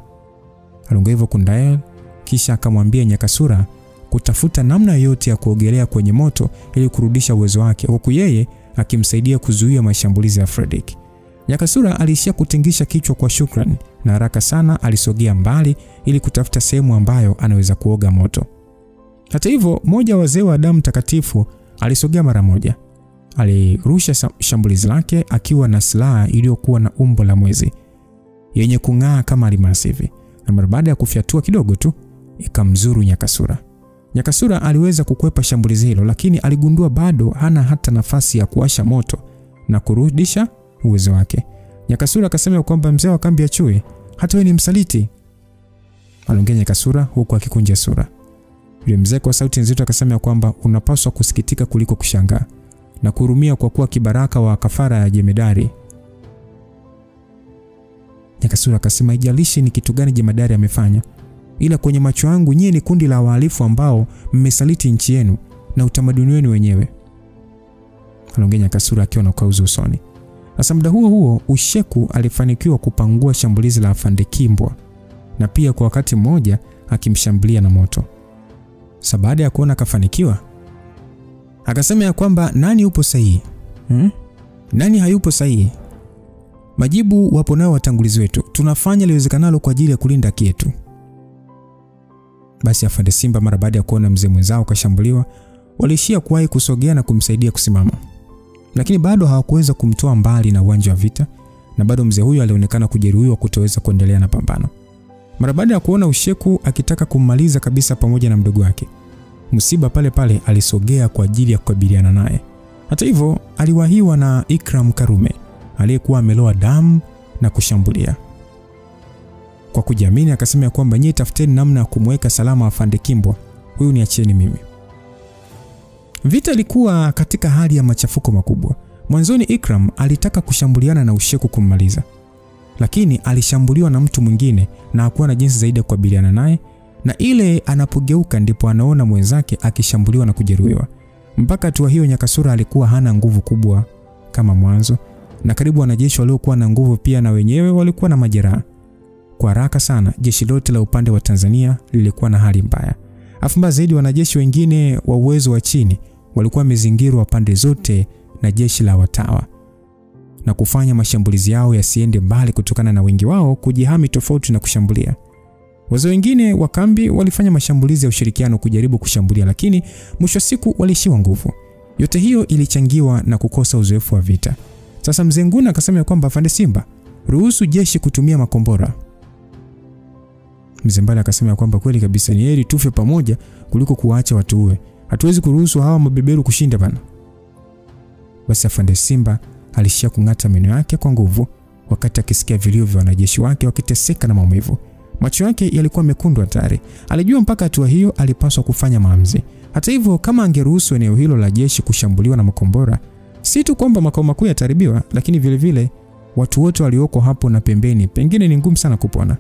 Aliongea hivyo Kundaeli, kisha akamwambia Nyakasura kutafuta namna yote ya kuogelea kwenye moto ili kurudisha uwezo wake, huku yeye akimsaidia kuzuia mashambulizi ya Fredrick. Nyakasura aliishia kutingisha kichwa kwa shukrani na haraka sana alisogea mbali ili kutafuta sehemu ambayo anaweza kuoga moto. Hata hivyo, mmoja wa wazee wa damu takatifu alisogea mara moja. Alirusha shambulizi lake akiwa na silaha iliyokuwa na umbo la mwezi yenye kung'aa kama almasi hivi, na mara baada ya kufyatua kidogo tu ikamzuru Nyakasura. Nyakasura aliweza kukwepa shambulizi hilo, lakini aligundua bado hana hata nafasi ya kuwasha moto na kurudisha uwezo wake. Nyakasura akasema kwamba mzee wa kambi ya chui, hata wewe ni msaliti. Aliongea Nyakasura huku akikunja sura. Yule mzee kwa sauti nzito akasema kwamba unapaswa kusikitika kuliko kushangaa na kuhurumia kwa kuwa kibaraka wa kafara ya jemedari. Nyakasura akasema haijalishi ni kitu gani jemedari amefanya, ila kwenye macho yangu nyie ni kundi la wahalifu ambao mmesaliti nchi yenu na utamaduni wenu wenyewe. Aliongea Nyakasura akiwa na kauzo usoni. Sasa muda huo Usheku alifanikiwa kupangua shambulizi la Afande Kimbwa na pia kwa wakati mmoja akimshambulia na moto. Sasa baada ya kuona kafanikiwa, akasema kwamba nani upo sahihi? Nani hayupo sahihi? Majibu wapo nao watangulizi wetu. Tunafanya liwezekanalo kwa ajili ya kulinda haki yetu. Basi Afande Simba mara baada ya kuona mzee mwenzao kashambuliwa, walishia kuwahi kusogea na kumsaidia kusimama. Lakini bado hawakuweza kumtoa mbali na uwanja wa vita, na bado mzee huyo alionekana kujeruhiwa kutoweza kuendelea na pambano. Mara baada ya kuona Usheku akitaka kummaliza kabisa pamoja na mdogo wake, Msiba pale pale alisogea kwa ajili ya kukabiliana naye. Hata hivyo, aliwahiwa na Ikram Karume aliyekuwa ameloa damu na kushambulia. Kwa kujiamini akasema kwamba nyie tafuteni namna ya kumweka salama Afande Kimbwa, huyu niachieni mimi. Vita ilikuwa katika hali ya machafuko makubwa. Mwanzoni Ikram alitaka kushambuliana na Usheku kummaliza, lakini alishambuliwa na mtu mwingine na hakuwa na jinsi zaidi ya kukabiliana naye, na ile anapogeuka ndipo anaona mwenzake akishambuliwa na kujeruhiwa. Mpaka hatua hiyo Nyakasura alikuwa hana nguvu kubwa kama mwanzo, na karibu wanajeshi waliokuwa na nguvu pia na wenyewe walikuwa na majeraha. Kwa haraka sana jeshi lote la upande wa Tanzania lilikuwa na hali mbaya. Afumba zaidi wanajeshi wengine wa uwezo wa chini walikuwa wamezingirwa pande zote na jeshi la Watawa na kufanya mashambulizi yao yasiende mbali kutokana na wengi wao kujihami tofauti na kushambulia. Wazee wengine wa kambi walifanya mashambulizi ya ushirikiano kujaribu kushambulia, lakini mwisho siku walishiwa nguvu. Yote hiyo ilichangiwa na kukosa uzoefu wa vita. Sasa Mzee Nguna akasema kwamba Afande Simba, ruhusu jeshi kutumia makombora. Mzee Mbale akasema kwamba kweli kabisa, ni heri tufe pamoja kuliko kuwaacha watu uwe. Hatuwezi kuruhusu hawa mabeberu kushinda bana. Basi Afande Simba alishia kung'ata meno yake kwa nguvu wakati akisikia vilio vya wanajeshi wake wakiteseka na maumivu. Macho yake yalikuwa mekundu hatari. Alijua mpaka hatua hiyo alipaswa kufanya maamuzi. Hata hivyo, kama angeruhusu eneo hilo la jeshi kushambuliwa na makombora, si tu kwamba makao makuu yataharibiwa, lakini vile vile watu wote walioko hapo na pembeni pengine ni ngumu sana kupona.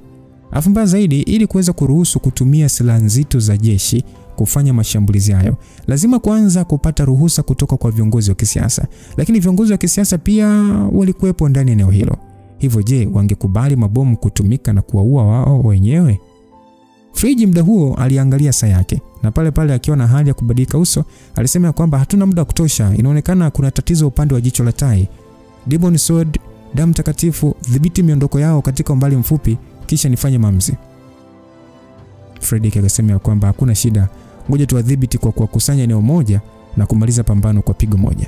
Afumba zaidi, ili kuweza kuruhusu kutumia silaha nzito za jeshi kufanya mashambulizi hayo, lazima kwanza kupata ruhusa kutoka kwa viongozi wa kisiasa. Lakini viongozi wa kisiasa pia walikuwepo ndani ya eneo hilo. Hivyo je, wangekubali mabomu kutumika na kuwaua wao wenyewe? Friji muda huo aliangalia saa yake, na pale pale akiwa na hali ya kubadilika uso, alisema kwamba hatuna muda wa kutosha. Inaonekana kuna tatizo upande wa jicho la tai. Demon Sword, damu takatifu, dhibiti miondoko yao katika umbali mfupi kisha nifanye maamuzi. Fredrick akasema kwamba hakuna shida, ngoja tuwadhibiti kwa kuwakusanya eneo moja na kumaliza pambano kwa pigo moja.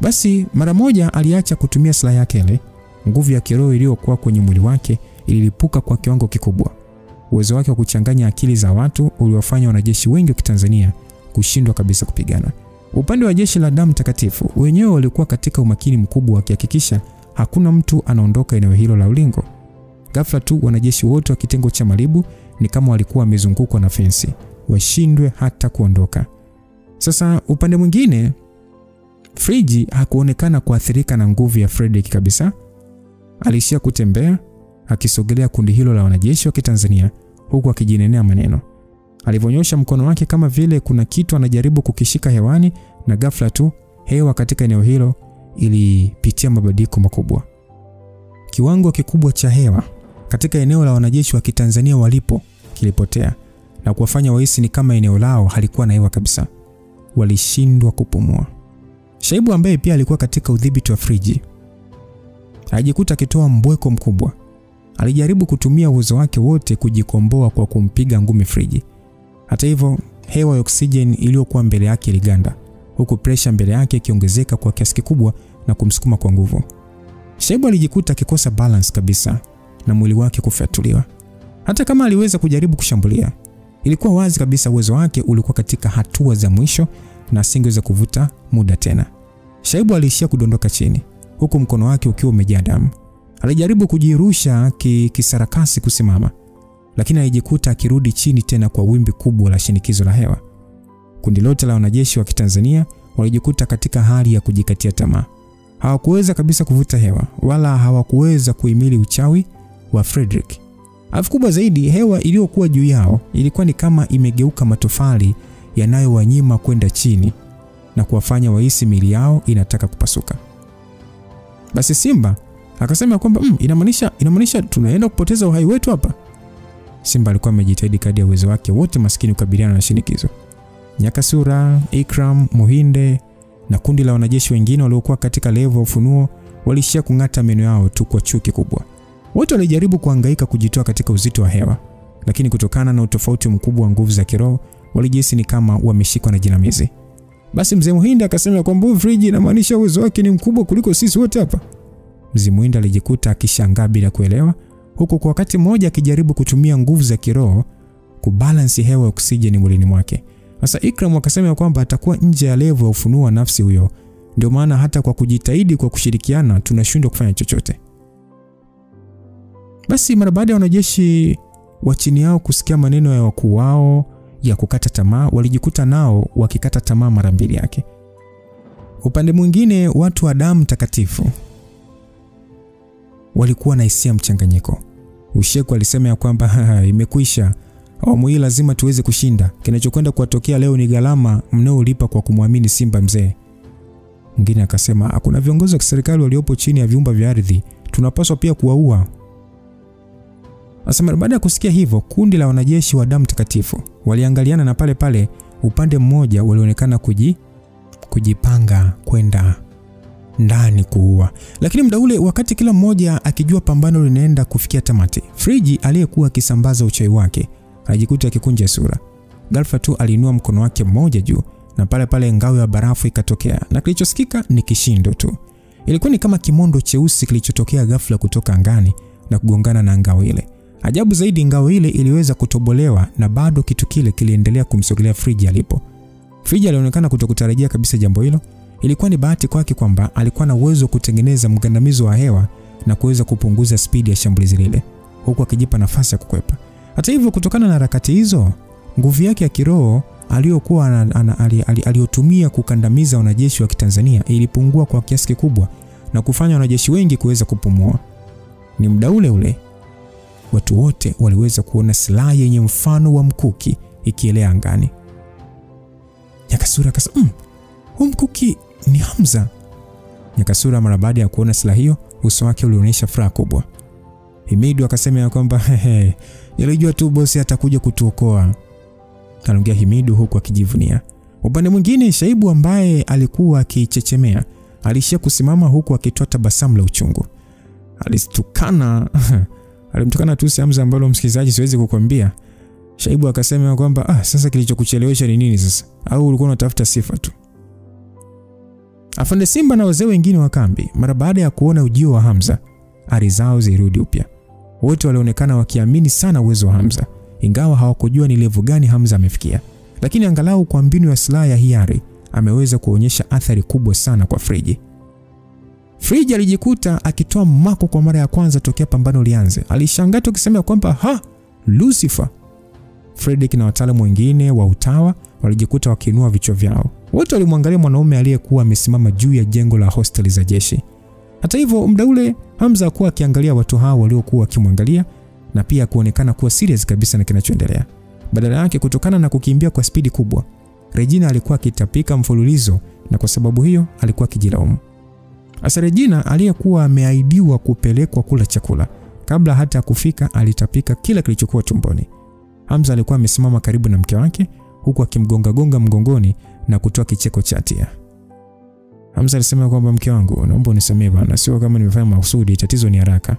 Basi mara moja aliacha kutumia silaha yake ile. Nguvu ya kiroho iliyokuwa kwenye mwili wake ililipuka kwa kiwango kikubwa. Uwezo wake wa kuchanganya akili za watu uliwafanya wanajeshi wengi wa Kitanzania kushindwa kabisa kupigana. Upande wa jeshi la damu takatifu, wenyewe walikuwa katika umakini mkubwa wakihakikisha hakuna mtu anaondoka eneo hilo la ulingo. Ghafla tu wanajeshi wote wa kitengo cha Malibu ni kama walikuwa wamezungukwa na fensi, washindwe hata kuondoka. Sasa upande mwingine, Friji hakuonekana kuathirika na nguvu ya Frederick kabisa. Alishia kutembea akisogelea kundi hilo la wanajeshi wa Kitanzania huku akijinenea maneno. Alivonyosha mkono wake kama vile kuna kitu anajaribu kukishika hewani, na ghafla tu hewa katika eneo hilo ilipitia mabadiliko makubwa. Kiwango kikubwa cha hewa katika eneo la wanajeshi wa Kitanzania walipo kilipotea na kuwafanya wahisi ni kama eneo lao halikuwa na hewa kabisa. Walishindwa kupumua. Shaibu ambaye pia alikuwa katika udhibiti wa Friji alijikuta akitoa mbweko mkubwa. Alijaribu kutumia uwezo wake wote kujikomboa kwa kumpiga ngumi Friji. Hata hivyo, hewa ya oksijeni iliyokuwa mbele yake iliganda, huku pressure mbele yake ikiongezeka kwa kiasi kikubwa na kumsukuma kwa nguvu. Shaibu alijikuta akikosa balance kabisa na mwili wake kufyatuliwa. Hata kama aliweza kujaribu kushambulia, ilikuwa wazi kabisa uwezo wake ulikuwa katika hatua za mwisho na asingeweza kuvuta muda tena. Shaibu aliishia kudondoka chini, huku mkono wake ukiwa umejaa damu. Alijaribu kujirusha kisarakasi kusimama, lakini alijikuta akirudi chini tena kwa wimbi kubwa la shinikizo la hewa. Kundi lote la wanajeshi wa Kitanzania walijikuta katika hali ya kujikatia tamaa. Hawakuweza kabisa kuvuta hewa, wala hawakuweza kuhimili uchawi wa Frederick. Alafu kubwa zaidi, hewa iliyokuwa juu yao ilikuwa ni kama imegeuka matofali yanayowanyima kwenda chini na kuwafanya wahisi miili yao inataka kupasuka. Basi Simba akasema kwamba inamaanisha tunaenda kupoteza uhai wetu hapa. Simba alikuwa amejitahidi kadri ya uwezo wake wote maskini kukabiliana na shinikizo. Nyakasura, Ikram, Muhinde na kundi la wanajeshi wengine waliokuwa katika level ya ufunuo walishia kung'ata meno yao tu kwa chuki kubwa. Wote walijaribu kuhangaika kujitoa katika uzito wa hewa, lakini kutokana na utofauti mkubwa wa nguvu za kiroho walijihisi ni kama wameshikwa na jinamizi. Basi mzee Muhinde akasema kwamba Friji inamaanisha uwezo wake ni mkubwa kuliko sisi wote hapa. Mzee Muhinde alijikuta akishangaa bila kuelewa, huku kwa wakati mmoja akijaribu kutumia nguvu za kiroho kubalance hewa ya oksijeni mwilini mwake. Sasa Ikram akasema kwamba atakuwa nje ya level ya ufunuo wa nafsi huyo, ndio maana hata kwa kujitahidi kwa kushirikiana tunashindwa kufanya chochote. Basi mara baada ya wanajeshi wa chini yao kusikia maneno ya wakuu wao ya kukata tamaa, walijikuta nao wakikata tamaa mara mbili yake. Upande mwingine, watu wa damu takatifu walikuwa na hisia mchanganyiko. Usheku alisema kwamba imekwisha, awamu hii lazima tuweze kushinda. Kinachokwenda kuwatokea leo ni gharama mnaolipa kwa kumwamini Simba mzee. Mwingine akasema hakuna viongozi wa serikali waliopo chini ya viumba vya ardhi, tunapaswa pia kuwaua. Sasa baada ya kusikia hivyo, kundi la wanajeshi wa damu takatifu waliangaliana na pale pale upande mmoja walionekana kujipanga kwenda ndani kuua. Lakini muda ule, wakati kila mmoja akijua pambano linaenda kufikia tamati, Friji aliyekuwa akisambaza uchawi wake alijikuta akikunja sura. Ghafla tu aliinua mkono wake mmoja juu na pale pale ngao ya barafu ikatokea, na kilichosikika ni kishindo tu. Ilikuwa ni kama kimondo cheusi kilichotokea ghafla kutoka angani na kugongana na ngao ile. Ajabu zaidi, ngao ile iliweza kutobolewa na bado kitu kile kiliendelea kumsogelea Friji alipo. Friji alionekana kutokutarajia kabisa jambo hilo. Ilikuwa ni bahati kwake kwamba alikuwa na uwezo wa kutengeneza mgandamizo wa hewa na kuweza kupunguza spidi ya shambulizi lile, huku akijipa nafasi ya kukwepa. Hata hivyo, kutokana na harakati hizo, nguvu yake ya kiroho aliyokuwa aliyotumia kukandamiza wanajeshi wa Kitanzania ilipungua kwa kiasi kikubwa na kufanya wanajeshi wengi kuweza kupumua. Ni muda ule ule watu wote waliweza kuona silaha yenye mfano wa mkuki ikielea angani. Nyakasura akasema, huu mkuki ni Hamza. Nyakasura mara baada ya kuona silaha hiyo, uso wake ulionyesha furaha kubwa. Himidu akasema kwamba nilijua tu bosi atakuja kutuokoa. Aliongea Himidu huku akijivunia. Upande mwingine, Shaibu ambaye alikuwa akichechemea alishia kusimama huku akitoa tabasamu la uchungu. Alimtukana tu Hamza ambalo msikilizaji siwezi kukwambia. Shaibu akasema kwamba sasa kilichokuchelewesha ni nini sasa? Au ulikuwa unatafuta sifa tu? Afande Simba na wazee wengine wa kambi mara baada ya kuona ujio wa Hamza, ari zao zirudi upya. Wote walionekana wakiamini sana uwezo wa Hamza, ingawa hawakujua ni level gani Hamza amefikia. Lakini angalau kwa mbinu ya silaha ya hiari ameweza kuonyesha athari kubwa sana kwa Friji. Friggi alijikuta akitoa mako kwa mara ya kwanza tokea pambano lianze. Alishangaa tukisema kwamba Lucifer. Fredrick na wataalamu wengine wa utawa walijikuta wakiinua vichwa vyao. Wote walimwangalia mwanaume aliyekuwa amesimama juu ya jengo la hosteli za jeshi. Hata hivyo, muda ule Hamza alikuwa akiangalia watu hao waliokuwa wakimwangalia na pia kuonekana kuwa serious kabisa na kinachoendelea. Badala yake, kutokana na kukimbia kwa spidi kubwa, Regina alikuwa akitapika mfululizo, na kwa sababu hiyo alikuwa akijilaumu. Asa Regina aliyekuwa ameahidiwa kupelekwa kula chakula, kabla hata kufika alitapika kila kilichokuwa tumboni. Hamza alikuwa amesimama karibu na mke wake huku akimgonga mgongoni na kutoa kicheko cha hatia. Hamza alisema kwamba mke wangu, naomba unisamehe bana, sio kama nimefanya makusudi, tatizo ni haraka.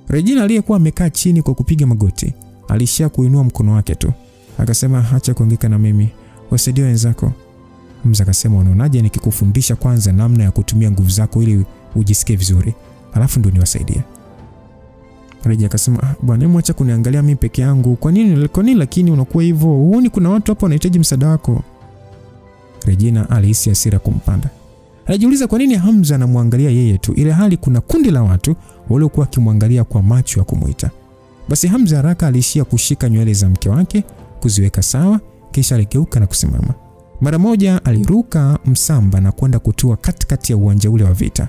Regina aliyekuwa amekaa chini kwa kupiga magoti, alishia kuinua mkono wake tu. Akasema, acha kuongeka na mimi, wasaidie wenzako. Hamza akasema, unaonaje nikikufundisha kwanza namna ya kutumia nguvu zako ili ujisikie vizuri, alafu ndio niwasaidie. Regina akasema, bwana hebu acha kuniangalia mimi peke yangu. Kwa nini lakini unakuwa hivyo? Huoni kuna watu hapa wanahitaji msaada wako? Regina alihisi hasira kumpanda. Alijiuliza kwa nini Hamza anamwangalia yeye tu, ile hali kuna kundi la watu waliokuwa wakimwangalia kwa macho ya kumuita. Basi Hamza haraka alishia kushika nywele za mke wake, kuziweka sawa, kisha aligeuka na kusimama. Mara moja aliruka msamba na kwenda kutua katikati ya uwanja ule wa vita.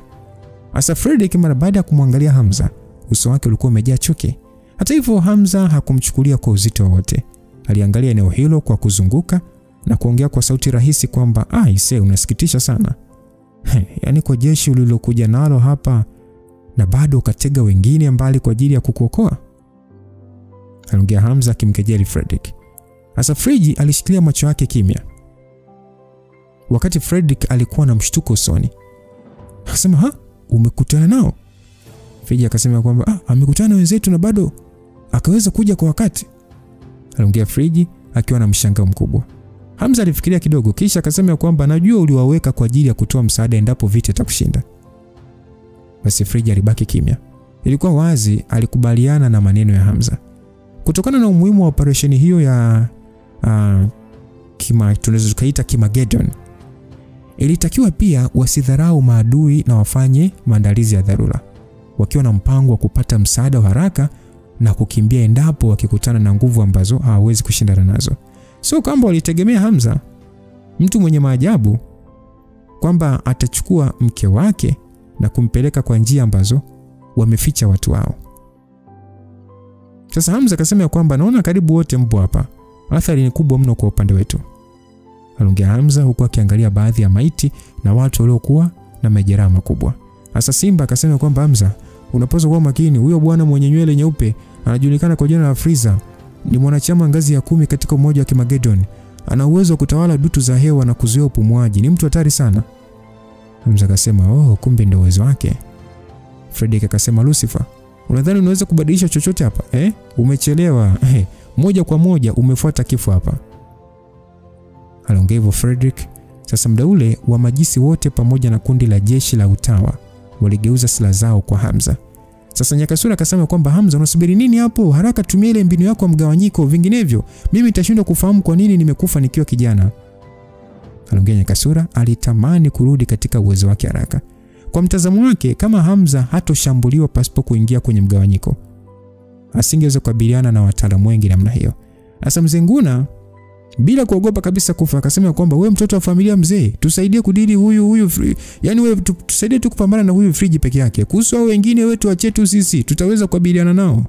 Asa Fredrick mara baada ya kumwangalia Hamza, uso wake ulikuwa umejaa chuki. Hata hivyo, Hamza hakumchukulia kwa uzito wote. Aliangalia eneo hilo kwa kuzunguka na kuongea kwa sauti rahisi kwamba, "Ise, unasikitisha sana. Yaani kwa jeshi ulilokuja nalo hapa na bado ukatega wengine mbali kwa ajili ya kukuokoa?" Aliongea Hamza akimkejeli Fredrick. Asa Friggi alishikilia macho yake kimya. Wakati Fredrick alikuwa na mshtuko usoni. Akasema, umekutana nao?" Friggi akasema kwamba, amekutana na wenzetu na bado akaweza kuja kwa wakati. Aliongea Friggi akiwa na mshangao mkubwa. Hamza alifikiria kidogo kisha akasema kwamba, najua uliwaweka kwa ajili ya kutoa msaada endapo vita itakushinda. Basi Friggi alibaki kimya. Ilikuwa wazi alikubaliana na maneno ya Hamza. Kutokana na umuhimu wa operesheni hiyo ya tunaweza tukaita Kimageddon, ilitakiwa pia wasidharau maadui na wafanye maandalizi ya dharura, wakiwa na mpango wa kupata msaada wa haraka na kukimbia endapo wakikutana na nguvu ambazo hawawezi kushindana nazo. Sio kwamba walitegemea Hamza, mtu mwenye maajabu, kwamba atachukua mke wake na kumpeleka kwa njia ambazo wameficha watu wao. Sasa Hamza akasema kwamba, naona karibu wote mpo hapa. Athari ni kubwa mno kwa upande wetu. Aliongea Hamza huku akiangalia baadhi ya maiti na watu waliokuwa na majeraha makubwa. Sasa Simba akasema kwamba, Hamza, unapaswa kuwa makini. Huyo bwana mwenye nywele nyeupe anajulikana kwa jina la Frieza. Ni mwanachama ngazi ya 10 katika umoja wa Kimageddon. Ana uwezo wa kutawala dutu za hewa na kuzuia upumuaji. Ni mtu hatari sana. Hamza akasema, kumbe ndio uwezo wake. Fredrick akasema, Lucifer, unadhani unaweza kubadilisha chochote hapa? Umechelewa. Moja kwa moja umefuata kifo hapa. Aliongea hivyo Fredrick. Sasa muda ule wa majisi wote pamoja na kundi la jeshi la utawa waligeuza silaha zao kwa Hamza. Sasa Nyakasura akasema kwamba, Hamza, unasubiri nini hapo? Haraka tumia ile mbinu yako ya mgawanyiko, vinginevyo mimi nitashindwa kufahamu kwa nini nimekufa nikiwa kijana. Aliongea Nyakasura alitamani kurudi katika uwezo wake haraka. Kwa mtazamo wake, kama Hamza hatoshambuliwa pasipo kuingia kwenye mgawanyiko, asingeweza kukabiliana na wataalamu wengi namna hiyo. Asa Mzenguna bila kuogopa kabisa kufa akasema kwamba, wewe mtoto wa familia mzee, tusaidie kudili huyu yani wewe tusaidie tu kupambana na huyu Friggi peke yake. Kuhusu hao wengine wewe tuache tu sisi, tutaweza kukabiliana nao.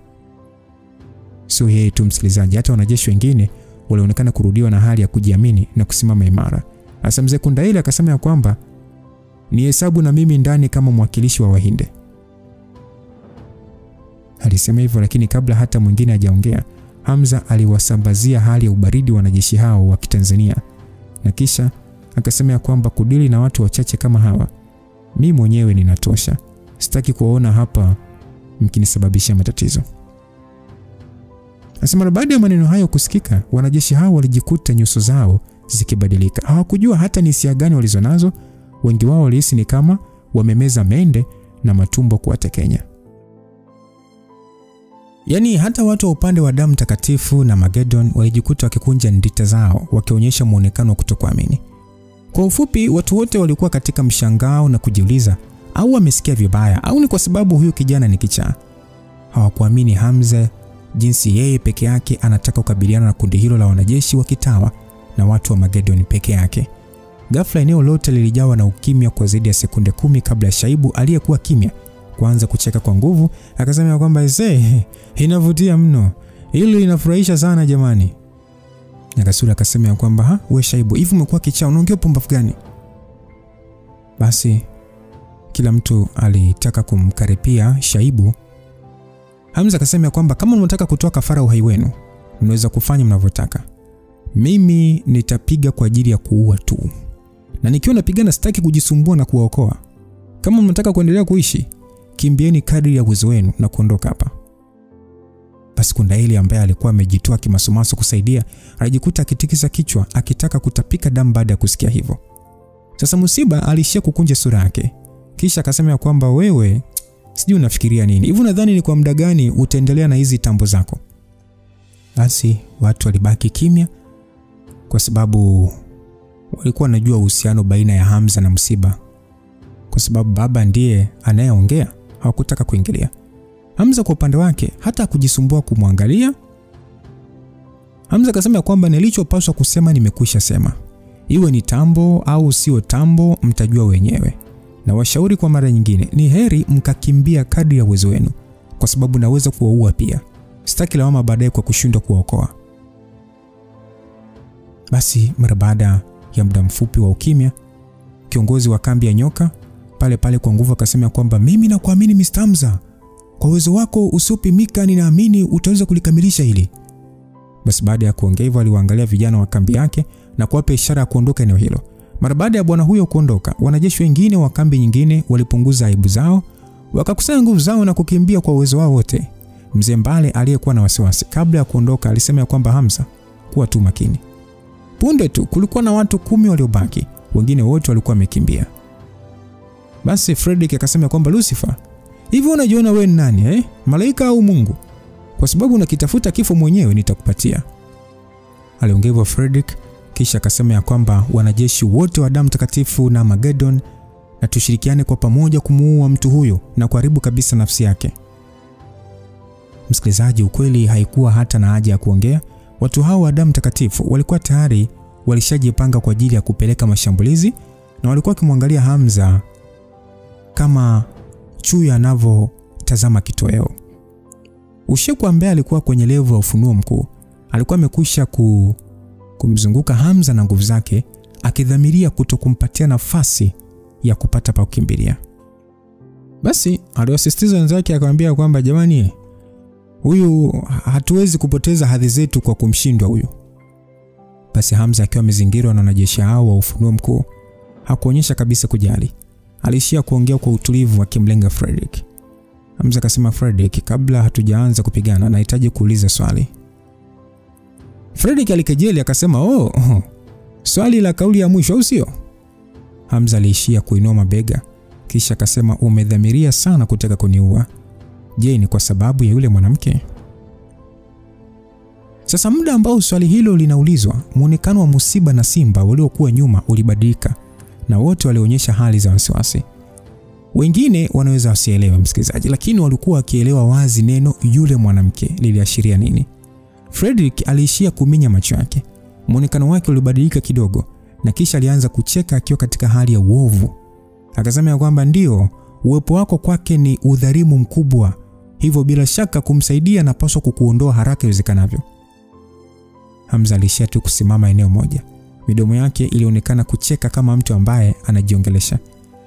Sio yeye tu msikilizaji, hata wanajeshi wengine walionekana kurudiwa na hali ya kujiamini na kusimama imara. Asa Mzee Kundaile akasema kwamba, ni hesabu na mimi ndani kama mwakilishi wa Wahinde. Alisema hivyo, lakini kabla hata mwingine hajaongea, Hamza aliwasambazia hali ya ubaridi wanajeshi hao wa Kitanzania, na kisha akasema kwamba, kudili na watu wachache kama hawa, mimi mwenyewe ninatosha. Sitaki kuona hapa mkinisababishia matatizo. Asema baada ya maneno hayo kusikika, wanajeshi hao walijikuta nyuso zao zikibadilika. Hawakujua hata ni hisia gani walizonazo. Wengi wao walihisi ni kama wamemeza mende na matumbo kuwatekenya. Yaani hata watu wa upande wa damu takatifu na Mageddon walijikuta wakikunja ndita zao, wakionyesha muonekano wa kutokuamini. Kwa ufupi, watu wote walikuwa katika mshangao na kujiuliza, au amesikia vibaya au ni kwa sababu huyu kijana ni kichaa. Hawakuamini Hamza jinsi yeye peke yake anataka kukabiliana na kundi hilo la wanajeshi wa kitawa na watu wa Magedon peke yake. Ghafla eneo lote lilijawa na ukimya kwa zaidi ya sekunde 10 kabla ya Shaibu aliyekuwa kimya kuanza kucheka kwa nguvu. Akasema kwamba inavutia mno. Hilo linafurahisha sana jamani. Nyakasura akasema kwamba wewe Shaibu, hivi umekuwa kichaa, unaongea pumbavu gani? Basi kila mtu alitaka kumkaripia Shaibu. Hamza akasema kwamba kama mnataka kutoa kafara uhai wenu, mnaweza kufanya mnavyotaka. Mimi nitapiga kwa ajili ya kuua tu. Na nikiwa napigana sitaki kujisumbua na kuwaokoa. Kama mnataka kuendelea kuishi, kimbieni kadri ya uwezo wenu na kuondoka hapa. Basi Kundaili ambaye alikuwa amejitoa kimasomaso kusaidia, alijikuta akitikisa kichwa akitaka kutapika damu baada ya kusikia hivyo. Sasa Musiba alishia kukunja sura yake. Kisha akasema kwamba wewe sijui unafikiria nini? Hivi unadhani ni kwa muda gani utaendelea na hizi tambo zako? Basi watu walibaki kimya kwa sababu walikuwa wanajua uhusiano baina ya Hamza na Musiba. Kwa sababu baba ndiye anayeongea, hawakutaka kuingilia. Hamza kwa upande wake hata hakujisumbua kumwangalia. Hamza akasema kwamba nilichopaswa kusema nimekwisha sema. Iwe ni tambo au sio tambo mtajua wenyewe. Na washauri kwa mara nyingine, ni heri mkakimbia kadri ya uwezo wenu, kwa sababu naweza kuwaua pia. Sitaki lawama baadaye kwa kushindwa kuwaokoa. Basi mara baada ya muda mfupi wa ukimya, kiongozi wa kambi ya nyoka pale pale kwa nguvu akasema kwamba mimi nakuamini Mr. Hamza. Kwa uwezo wako usiopimika ninaamini utaweza kulikamilisha hili. Basi baada ya kuongea hivyo aliwaangalia vijana wa kambi yake na kuwapa ishara ya kuondoka eneo hilo. Mara baada ya bwana huyo kuondoka, wanajeshi wengine wa kambi nyingine walipunguza aibu zao, wakakusanya nguvu zao na kukimbia kwa uwezo wao wote. Mzee Mbale aliyekuwa na wasiwasi kabla ya kuondoka alisema kwamba Hamza, kuwa tu makini. Punde tu kulikuwa na watu 10 waliobaki, wengine wote walikuwa wamekimbia. Basi Fredrick akasema kwamba Lucifer, hivi unajiona wewe ni nani Malaika au Mungu? Kwa sababu unakitafuta kifo mwenyewe nitakupatia. Aliongea hivyo Fredrick, kisha akasema kwamba wanajeshi wote wa damu takatifu na Magedon na tushirikiane kwa pamoja kumuua mtu huyo na kuharibu kabisa nafsi yake. Msikilizaji, ukweli haikuwa hata na haja ya kuongea. Watu hao wa damu takatifu walikuwa tayari walishajipanga kwa ajili ya kupeleka mashambulizi na walikuwa kimwangalia Hamza kama chui anavyotazama kitoweo. Usheku ambaye alikuwa kwenye level ya ufunuo mkuu alikuwa amekwisha kumzunguka Hamza na nguvu zake, akidhamiria kutokumpatia nafasi ya kupata pa kukimbilia. Basi aliwasisitiza wenzake akamwambia kwamba jamani, huyu hatuwezi kupoteza hadhi zetu kwa kumshindwa huyu. Basi Hamza akiwa amezingirwa na wanajeshi hao wa ufunuo mkuu hakuonyesha kabisa kujali. Alishia kuongea kwa utulivu akimlenga Fredrick. Hamza akasema, Fredrick, kabla hatujaanza kupigana nahitaji kuuliza swali. Fredrick alikejeli akasema, swali la kauli ya mwisho au sio? Hamza aliishia kuinua mabega kisha akasema, umedhamiria sana kutaka kuniua. Je, ni kwa sababu ya yule mwanamke? Sasa muda ambao swali hilo linaulizwa, muonekano wa Musiba na Simba waliokuwa nyuma ulibadilika na wote walionyesha hali za wasiwasi. Wengine wanaweza wasielewe msikilizaji, lakini walikuwa wakielewa wazi neno yule mwanamke liliashiria nini. Fredrick aliishia kuminya macho yake. Muonekano wake ulibadilika kidogo na kisha alianza kucheka akiwa katika hali ya uovu. Akasema kwamba ndio, uwepo wako kwake ni udhalimu mkubwa. Hivyo bila shaka kumsaidia na paswa kukuondoa haraka iwezekanavyo. Hamza alishia tu kusimama eneo moja. Midomo yake ilionekana kucheka kama mtu ambaye anajiongelesha.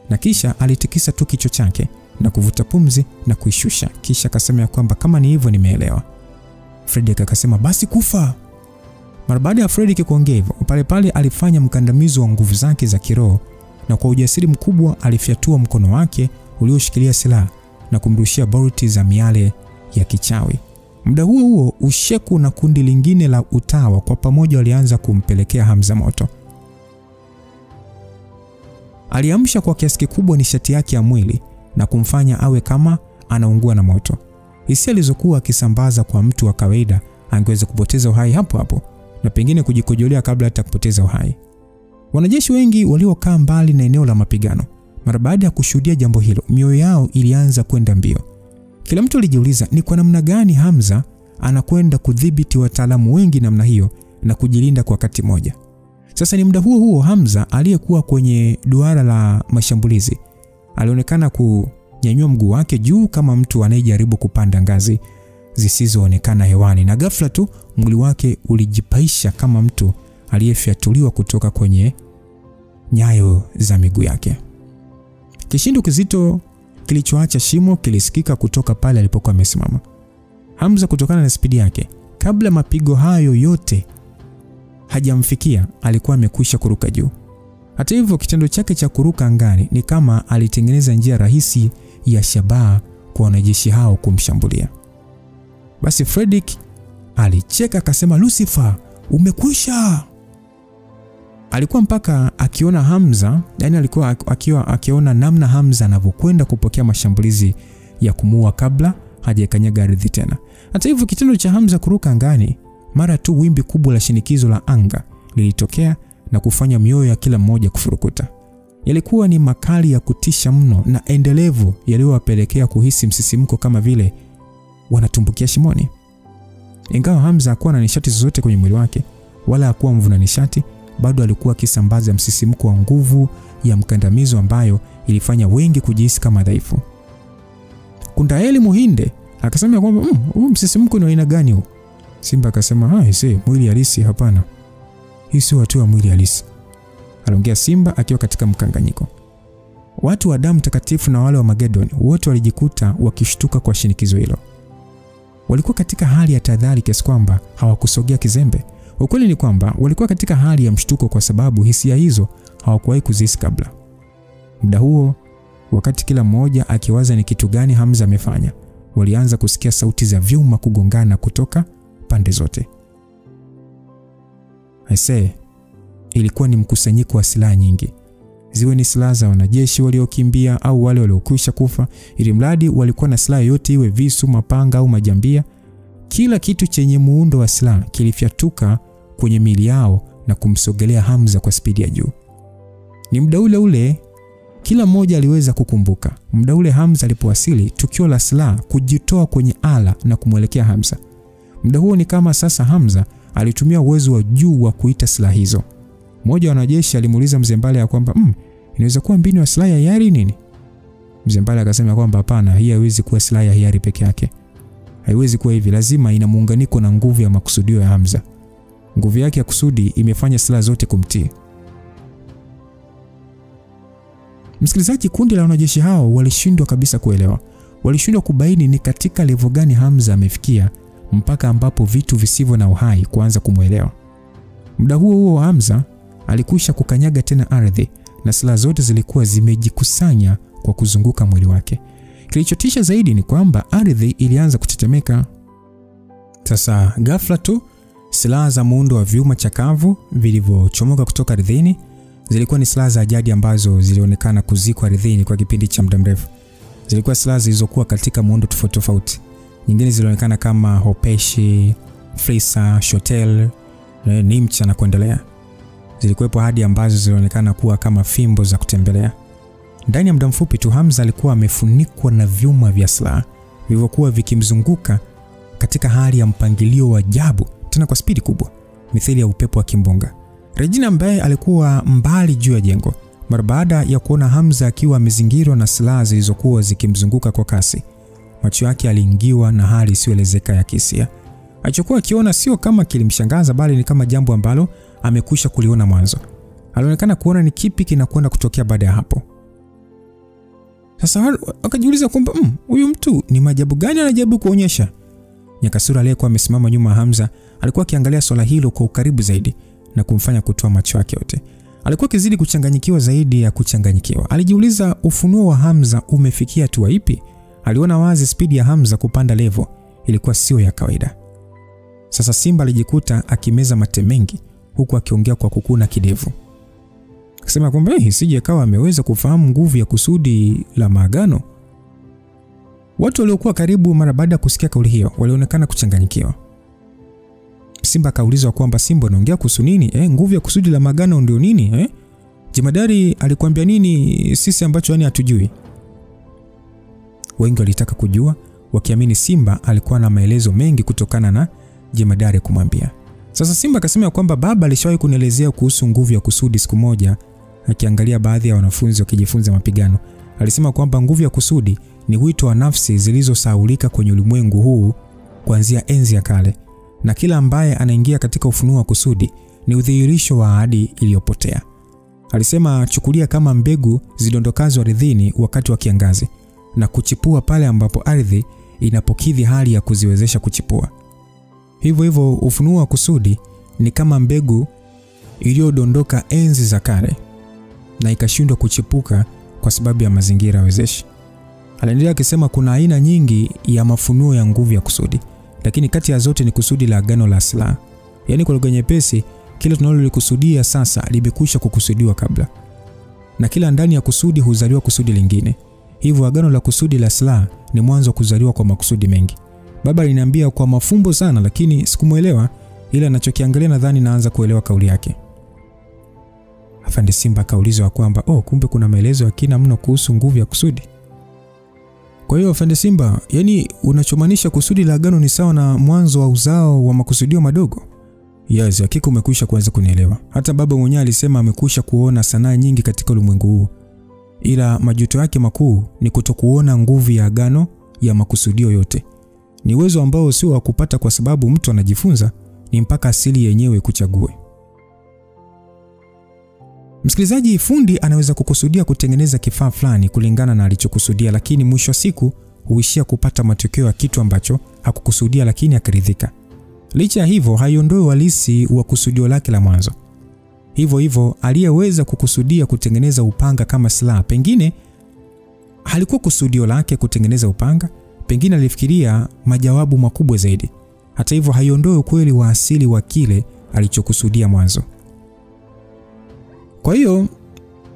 Na kisha alitikisa tu kichwa chake na kuvuta pumzi na kuishusha. Kisha akasema kwamba kama ni hivyo nimeelewa. Fredrick akasema basi kufa. Mara baada ya Fredrick kuongea hivyo, pale pale alifanya mkandamizo wa nguvu zake za kiroho na kwa ujasiri mkubwa alifyatua mkono wake ulioshikilia silaha na kumrushia bolti za miale ya kichawi. Muda huo huo Usheku na kundi lingine la utawa kwa pamoja walianza kumpelekea Hamza moto. Aliamsha kwa kiasi kikubwa nishati yake ya mwili na kumfanya awe kama anaungua na moto. Hisia alizokuwa akisambaza kwa mtu wa kawaida angeweza kupoteza uhai hapo hapo na pengine kujikojolea kabla hata kupoteza uhai. Wanajeshi wengi waliokaa mbali na eneo la mapigano Mara baada ya kushuhudia jambo hilo, mioyo yao ilianza kwenda mbio. Kila mtu alijiuliza ni kwa namna gani Hamza anakwenda kudhibiti wataalamu wengi namna hiyo na kujilinda kwa wakati mmoja. Sasa ni muda huo Hamza aliyekuwa kwenye duara la mashambulizi alionekana kunyanyua mguu wake juu kama mtu anayejaribu kupanda ngazi zisizoonekana hewani, na ghafla tu mwili wake ulijipaisha kama mtu aliyefyatuliwa kutoka kwenye nyayo za miguu yake. Kishindo kizito kilichoacha shimo kilisikika kutoka pale alipokuwa amesimama. Hamza, kutokana na spidi yake, kabla mapigo hayo yote hajamfikia, alikuwa amekwisha kuruka juu. Hata hivyo, kitendo chake cha kuruka angani ni kama alitengeneza njia rahisi ya shabaha kwa wanajeshi hao kumshambulia. Basi Fredrick alicheka akasema, "Lucifer, umekwisha." Alikuwa mpaka akiona Hamza, yani alikuwa akiona namna Hamza anavyokwenda kupokea mashambulizi ya kumuua kabla hajakanyaga ardhi tena. Hata hivyo, kitendo cha Hamza kuruka angani, mara tu wimbi kubwa la shinikizo la anga lilitokea na kufanya mioyo ya kila mmoja kufurukuta. Yalikuwa ni makali ya kutisha mno na endelevu yaliyowapelekea kuhisi msisimko kama vile wanatumbukia shimoni. Ingawa Hamza hakuwa na nishati zozote kwenye mwili wake wala hakuwa mvuna nishati, bado alikuwa akisambaza msisimko wa nguvu ya mkandamizo ambayo ilifanya wengi kujihisi kama dhaifu. Kundaeli Muhinde akasema kwamba huu msisimko ni aina gani huu? Simba akasema, mwili halisi hapana. Hii sio hatua mwili halisi. Aliongea Simba akiwa katika mkanganyiko. Watu wa damu takatifu na wale wa Magedon wote walijikuta wakishtuka kwa shinikizo hilo. Walikuwa katika hali ya tahadhari kiasi kwamba hawakusogea kizembe. Ukweli ni kwamba walikuwa katika hali ya mshtuko kwa sababu hisia hizo hawakuwahi kuzihisi kabla. Muda huo, wakati kila mmoja akiwaza ni kitu gani Hamza amefanya, walianza kusikia sauti za vyuma kugongana kutoka pande zote. Ilikuwa ni mkusanyiko wa silaha nyingi. Ziwe ni silaha za wanajeshi waliokimbia au wale waliokwisha kufa, ili mradi walikuwa na silaha yote, iwe visu, mapanga au majambia. Kila kitu chenye muundo wa silaha kilifyatuka kwenye miili yao na kumsogelea Hamza kwa spidi ya juu. Ni muda ule kila mmoja aliweza kukumbuka. Muda ule Hamza alipowasili, tukio la silaha kujitoa kwenye ala na kumwelekea Hamza. Muda huo ni kama sasa Hamza alitumia uwezo wa juu wa kuita silaha hizo. Mmoja wa wanajeshi alimuuliza Mzee Mbale ya kwamba inaweza kuwa mbinu ya silaha ya hiari nini? Mzee Mbale akasema kwamba hapana, hii haiwezi kuwa silaha ya hiari peke yake. Haiwezi kuwa hivi, lazima ina muunganiko na nguvu ya makusudio ya Hamza. Nguvu yake ya kusudi imefanya silaha zote kumtii. Msikilizaji, kundi la wanajeshi hao walishindwa kabisa kuelewa. Walishindwa kubaini ni katika level gani Hamza amefikia mpaka ambapo vitu visivyo na uhai kuanza kumuelewa. Muda huo Hamza alikwisha kukanyaga tena ardhi na silaha zote zilikuwa zimejikusanya kwa kuzunguka mwili wake. Kilichotisha zaidi ni kwamba ardhi ilianza kutetemeka. Sasa ghafla tu silaha za muundo wa vyuma chakavu vilivyochomoka kutoka ardhini zilikuwa ni silaha za jadi ambazo zilionekana kuzikwa ardhini kwa kipindi cha muda mrefu. Zilikuwa silaha zilizokuwa katika muundo tofauti tofauti. Nyingine zilionekana kama hopeshi, frisa, shotel, nimcha na kuendelea. Zilikuwepo hadi ambazo zilionekana kuwa kama fimbo za kutembelea. Ndani ya muda mfupi tu Hamza alikuwa amefunikwa na vyuma vya silaha vilivyokuwa vikimzunguka katika hali ya mpangilio wa ajabu, tena kwa spidi kubwa, mithili ya upepo wa kimbunga. Regina ambaye alikuwa mbali juu ya jengo, mara baada ya kuona Hamza akiwa amezingirwa na silaha zilizokuwa zikimzunguka kwa kasi, macho yake yaliingiwa na hali isiyoelezeka ya kihisia. Alichokuwa akiona sio kama kilimshangaza, bali ni kama jambo ambalo amekwisha kuliona mwanzo. Alionekana kuona ni kipi kinakwenda kutokea baada ya hapo. Sasa akajiuliza kwamba huyu mtu ni maajabu gani anajaribu kuonyesha? Nyakasura aliyekuwa amesimama nyuma ya Hamza alikuwa akiangalia swala hilo kwa ukaribu zaidi na kumfanya kutoa macho yake yote. Alikuwa kizidi kuchanganyikiwa zaidi ya kuchanganyikiwa. Alijiuliza ufunuo wa Hamza umefikia hatua ipi? Aliona wazi spidi ya Hamza kupanda level ilikuwa sio ya kawaida. Sasa Simba alijikuta akimeza mate mengi huku akiongea kwa kukuna kidevu. Akasema kwamba isije kawa ameweza kufahamu nguvu ya kusudi la maagano. Watu waliokuwa karibu mara baada ya kusikia kauli hiyo walionekana kuchanganyikiwa. Simba akaulizwa kwamba Simba anaongea kuhusu nini? Nguvu ya kusudi la maagano ndio nini? Jemadari alikwambia nini sisi ambacho yani hatujui? Wengi walitaka kujua, wakiamini Simba alikuwa na maelezo mengi kutokana na jemadari kumwambia. Sasa Simba akasema kwamba baba alishawahi kunielezea kuhusu nguvu ya kusudi siku moja, akiangalia baadhi ya wanafunzi wakijifunza mapigano. Alisema kwamba nguvu ya kusudi ni wito wa nafsi zilizosahaulika kwenye ulimwengu huu kuanzia enzi ya kale, na kila ambaye anaingia katika ufunuo wa kusudi ni udhihirisho wa ahadi iliyopotea. Alisema chukulia kama mbegu zidondokazo ardhini wakati wa kiangazi na kuchipua pale ambapo ardhi inapokidhi hali ya kuziwezesha kuchipua. Hivyo hivyo ufunuo wa kusudi ni kama mbegu iliyodondoka enzi za kale na ikashindwa kuchipuka kwa sababu ya mazingira wezeshi. Aliendelea akisema kuna aina nyingi ya mafunuo ya nguvu ya kusudi, lakini kati ya zote ni kusudi la agano la silaha. Yaani kwa lugha nyepesi, kila tunalolikusudia sasa limekwisha kukusudiwa kabla. Na kila ndani ya kusudi huzaliwa kusudi lingine. Hivyo agano la kusudi la silaha ni mwanzo kuzaliwa kwa makusudi mengi. Baba aliniambia kwa mafumbo sana, lakini sikumuelewa, ila anachokiangalia nadhani naanza kuelewa kauli yake. Afande Simba akaulizwa kwamba kumbe kuna maelezo ya kina mno kuhusu nguvu ya kusudi. Kwa hiyo Afande Simba, yani unachomaanisha kusudi la agano ni sawa na mwanzo wa uzao wa makusudio madogo? Yes, hakika umekwisha kuanza kunielewa. Hata baba mwenyewe alisema amekwisha kuona sanaa nyingi katika ulimwengu huu, ila majuto yake makuu ni kutokuona nguvu ya agano ya makusudio yote. Ni uwezo ambao sio wa kupata kwa sababu mtu anajifunza, ni mpaka asili yenyewe kuchague. Msikilizaji, fundi anaweza kukusudia kutengeneza kifaa fulani kulingana na alichokusudia, lakini mwisho wa siku huishia kupata matokeo ya kitu ambacho hakukusudia lakini akaridhika. Licha ya hivyo haiondoi uhalisi wa kusudio lake la mwanzo. Hivyo aliyeweza kukusudia kutengeneza upanga kama silaha, pengine halikuwa kusudio lake kutengeneza upanga, pengine alifikiria majawabu makubwa zaidi. Hata hivyo haiondoi ukweli wa asili wa kile alichokusudia mwanzo. Kwa hiyo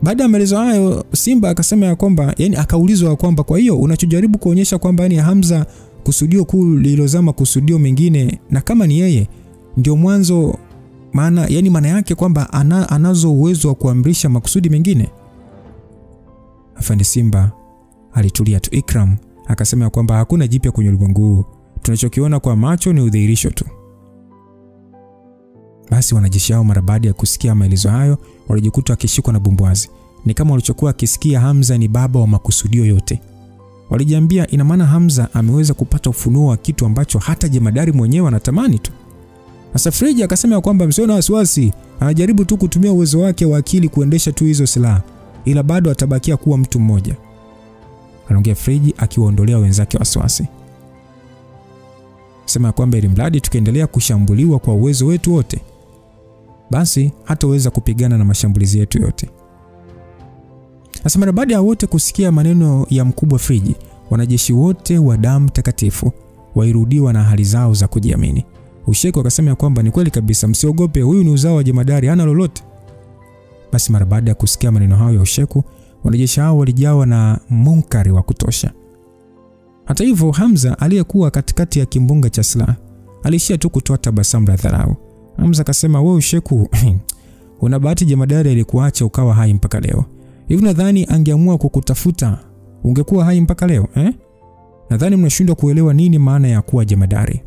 baada ya maelezo hayo Simba akasema ya kwamba, yani akaulizwa kwamba kwa hiyo unachojaribu kuonyesha kwamba yani Hamza kusudio kuu lililozama kusudio mengine, na kama ni yeye ndio mwanzo, maana yake kwamba anazo uwezo wa kuamrisha makusudi mengine. Afande Simba alitulia tu. Ikram akasema kwamba hakuna jipya kwenye ulimwengu huu, tunachokiona kwa macho ni udhihirisho tu. Basi wanajeshi hao mara baada ya kusikia maelezo hayo walijikuta akishikwa na bumbwazi. Ni kama walichokuwa akisikia Hamza ni baba wa makusudio yote. Walijiambia ina maana Hamza ameweza kupata ufunuo wa kitu ambacho hata jemadari mwenyewe anatamani tu. Sasa Freji akasema kwamba msio na wasiwasi, anajaribu tu kutumia uwezo wake wa akili kuendesha tu hizo silaha, ila bado atabakia kuwa mtu mmoja. Anaongea Freji akiwaondolea wenzake wasiwasi. Sema kwamba ili mradi tukiendelea kushambuliwa kwa uwezo wetu wote, basi hataweza kupigana na mashambulizi yetu yote. Sasa mara baada ya wote kusikia maneno ya mkubwa Freji, wanajeshi wote wa damu takatifu wairudiwa na hali zao za kujiamini. Usheku akasema kwamba ni kweli kabisa, msiogope, huyu ni uzao wa jemadari, hana lolote. Basi mara baada ya kusikia maneno hayo ya Usheku, wanajeshi hao walijawa na munkari wa kutosha. Hata hivyo Hamza aliyekuwa katikati ya kimbunga cha silaha alishia tu kutoa tabasamu la dharau. Hamza akasema, wewe Usheku, una bahati jemadari alikuacha ukawa hai mpaka leo. Hivi nadhani angeamua kukutafuta ungekuwa hai mpaka leo, Nadhani mnashindwa kuelewa nini maana ya kuwa jemadari.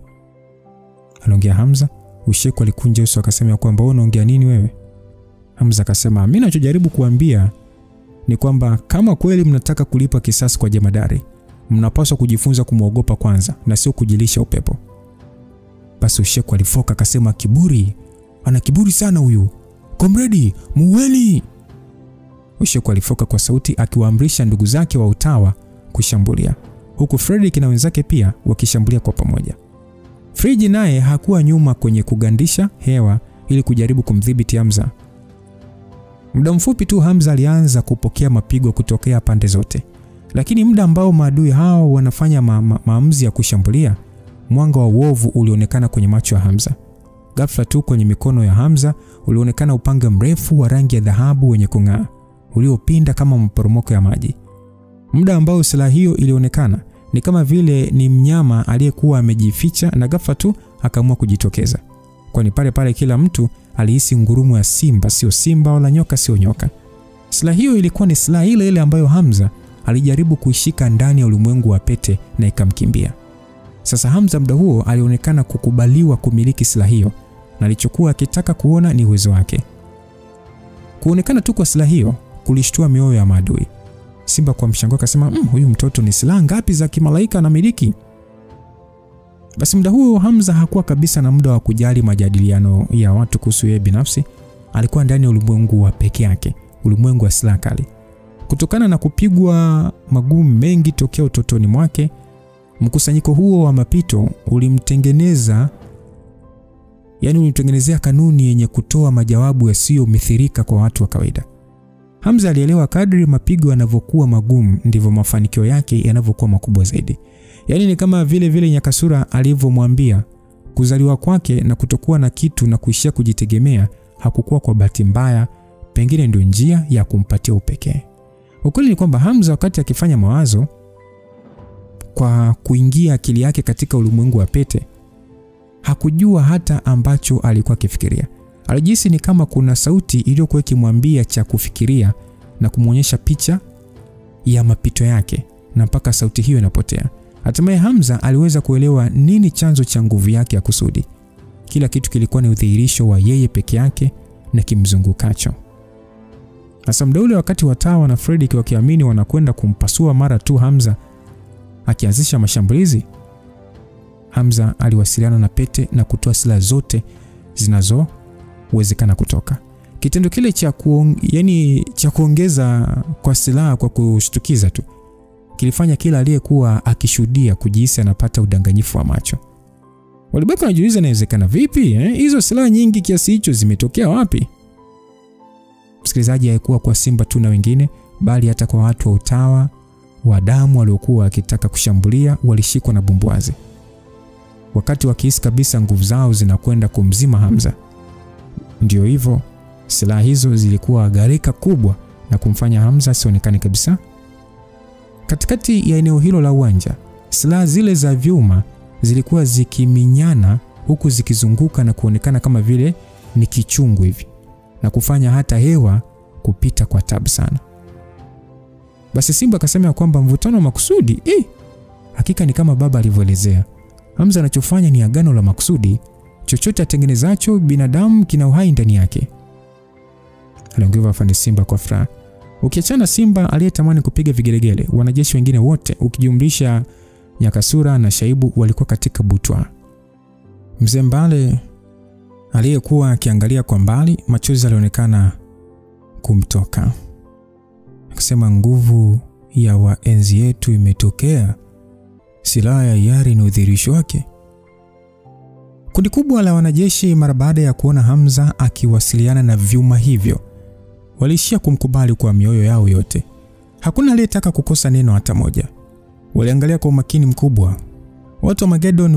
Anaongea Hamza. Usheku alikunja uso akasema kwamba wewe unaongea nini wewe? Hamza akasema, mimi ninachojaribu kuambia ni kwamba kama kweli mnataka kulipa kisasi kwa jemadari, mnapaswa kujifunza kumuogopa kwanza na sio kujilisha upepo. Basi Usheku alifoka akasema, kiburi, ana kiburi sana huyu. Komredi, muweni. Usheku alifoka kwa sauti akiwaamrisha ndugu zake wa utawa kushambulia, huku Fredrick na wenzake pia wakishambulia kwa pamoja. Freji naye hakuwa nyuma kwenye kugandisha hewa ili kujaribu kumdhibiti Hamza. Muda mfupi tu Hamza alianza kupokea mapigo kutokea pande zote. Lakini muda ambao maadui hao wanafanya maamuzi ya kushambulia, mwanga wa uovu ulionekana kwenye macho ya Hamza. Ghafla tu kwenye mikono ya Hamza ulionekana upanga mrefu wa rangi ya dhahabu wenye kung'aa, uliopinda kama maporomoko ya maji. Muda ambao silaha hiyo ilionekana ni kama vile ni mnyama aliyekuwa amejificha na ghafla tu akaamua kujitokeza. Kwani pale kila mtu alihisi ngurumo ya simba, sio simba, wala nyoka sio nyoka. Silaha hiyo ilikuwa ni silaha ile ile ambayo Hamza alijaribu kuishika ndani ya ulimwengu wa pete na ikamkimbia. Sasa Hamza muda huo alionekana kukubaliwa kumiliki silaha hiyo, na alichokuwa akitaka kuona ni uwezo wake. Kuonekana tu kwa silaha hiyo kulishtua mioyo ya maadui. Simba kwa mshangao akasema, huyu mtoto ni silaha ngapi za kimalaika anamiliki? Basi muda huo Hamza hakuwa kabisa na muda wa kujali majadiliano ya watu kuhusu yeye binafsi. Alikuwa ndani ya ulimwengu wa peke yake, ulimwengu wa silaha kali. Kutokana na kupigwa magumu mengi tokea utotoni mwake, mkusanyiko huo wa mapito ulimtengenezea kanuni yenye kutoa majawabu yasiyomithirika kwa watu wa kawaida. Hamza alielewa kadri mapigo yanavyokuwa magumu ndivyo mafanikio yake yanavyokuwa makubwa zaidi. Ni kama vile Nyakasura alivyomwambia, kuzaliwa kwake na kutokuwa na kitu na kuishia kujitegemea hakukuwa kwa bahati mbaya, pengine ndio njia ya kumpatia upekee. Ukweli ni kwamba Hamza wakati akifanya mawazo kwa kuingia akili yake katika ulimwengu wa pete, hakujua hata ambacho alikuwa akifikiria. Alijisi ni kama kuna sauti iliyokuwa ikimwambia cha kufikiria na kumuonyesha picha ya mapito yake, na mpaka sauti hiyo inapotea. Hatimaye Hamza aliweza kuelewa nini chanzo cha nguvu yake ya kusudi. Kila kitu kilikuwa ni udhihirisho wa yeye peke yake na kimzungukacho. Hasa muda ule wakati Watawa na Fredrick wakiamini wanakwenda kumpasua mara tu Hamza akianzisha mashambulizi, Hamza aliwasiliana na pete na kutoa silaha zote zinazowezekana kutoka. Kitendo kile cha kuongeza kwa silaha kwa kushtukiza tu kilifanya kila aliyekuwa akishuhudia kujihisi anapata udanganyifu wa macho. Walibaki wanajiuliza inawezekana vipi? Hizo silaha nyingi kiasi hicho zimetokea wapi? Msikilizaji, haikuwa kwa Simba tu na wengine, bali hata kwa watu wa Utawa wa damu waliokuwa wakitaka kushambulia walishikwa na bumbwazi. Wakati wakihisi kabisa nguvu zao zinakwenda kumzima Hamza. Ndio hivyo, silaha hizo zilikuwa gharika kubwa na kumfanya Hamza asionekane kabisa. Katikati ya eneo hilo la uwanja, silaha zile za vyuma zilikuwa zikiminyana huku zikizunguka na kuonekana kama vile ni kichungu hivi, na kufanya hata hewa kupita kwa tabu sana. Basi Simba akasema kwamba mvutano wa makusudi, hakika ni kama baba alivyoelezea. Hamza anachofanya ni agano la makusudi, chochote atengenezacho binadamu kina uhai ndani yake. Aliongea afande Simba kwa furaha. Ukiachana Simba aliyetamani kupiga vigelegele, wanajeshi wengine wote ukijumlisha Nyakasura na Shaibu walikuwa katika butwa. Mzee Mbale aliyekuwa akiangalia kwa mbali, machozi yalionekana kumtoka. Akasema, nguvu ya waenzi yetu imetokea. Silaha ya hiari ni udhihirisho wake. Kundi kubwa la wanajeshi mara baada ya kuona Hamza akiwasiliana na vyuma hivyo walishia kumkubali kwa mioyo yao yote. Hakuna aliyetaka kukosa neno hata moja. Waliangalia kwa umakini mkubwa. Watu wa Magedon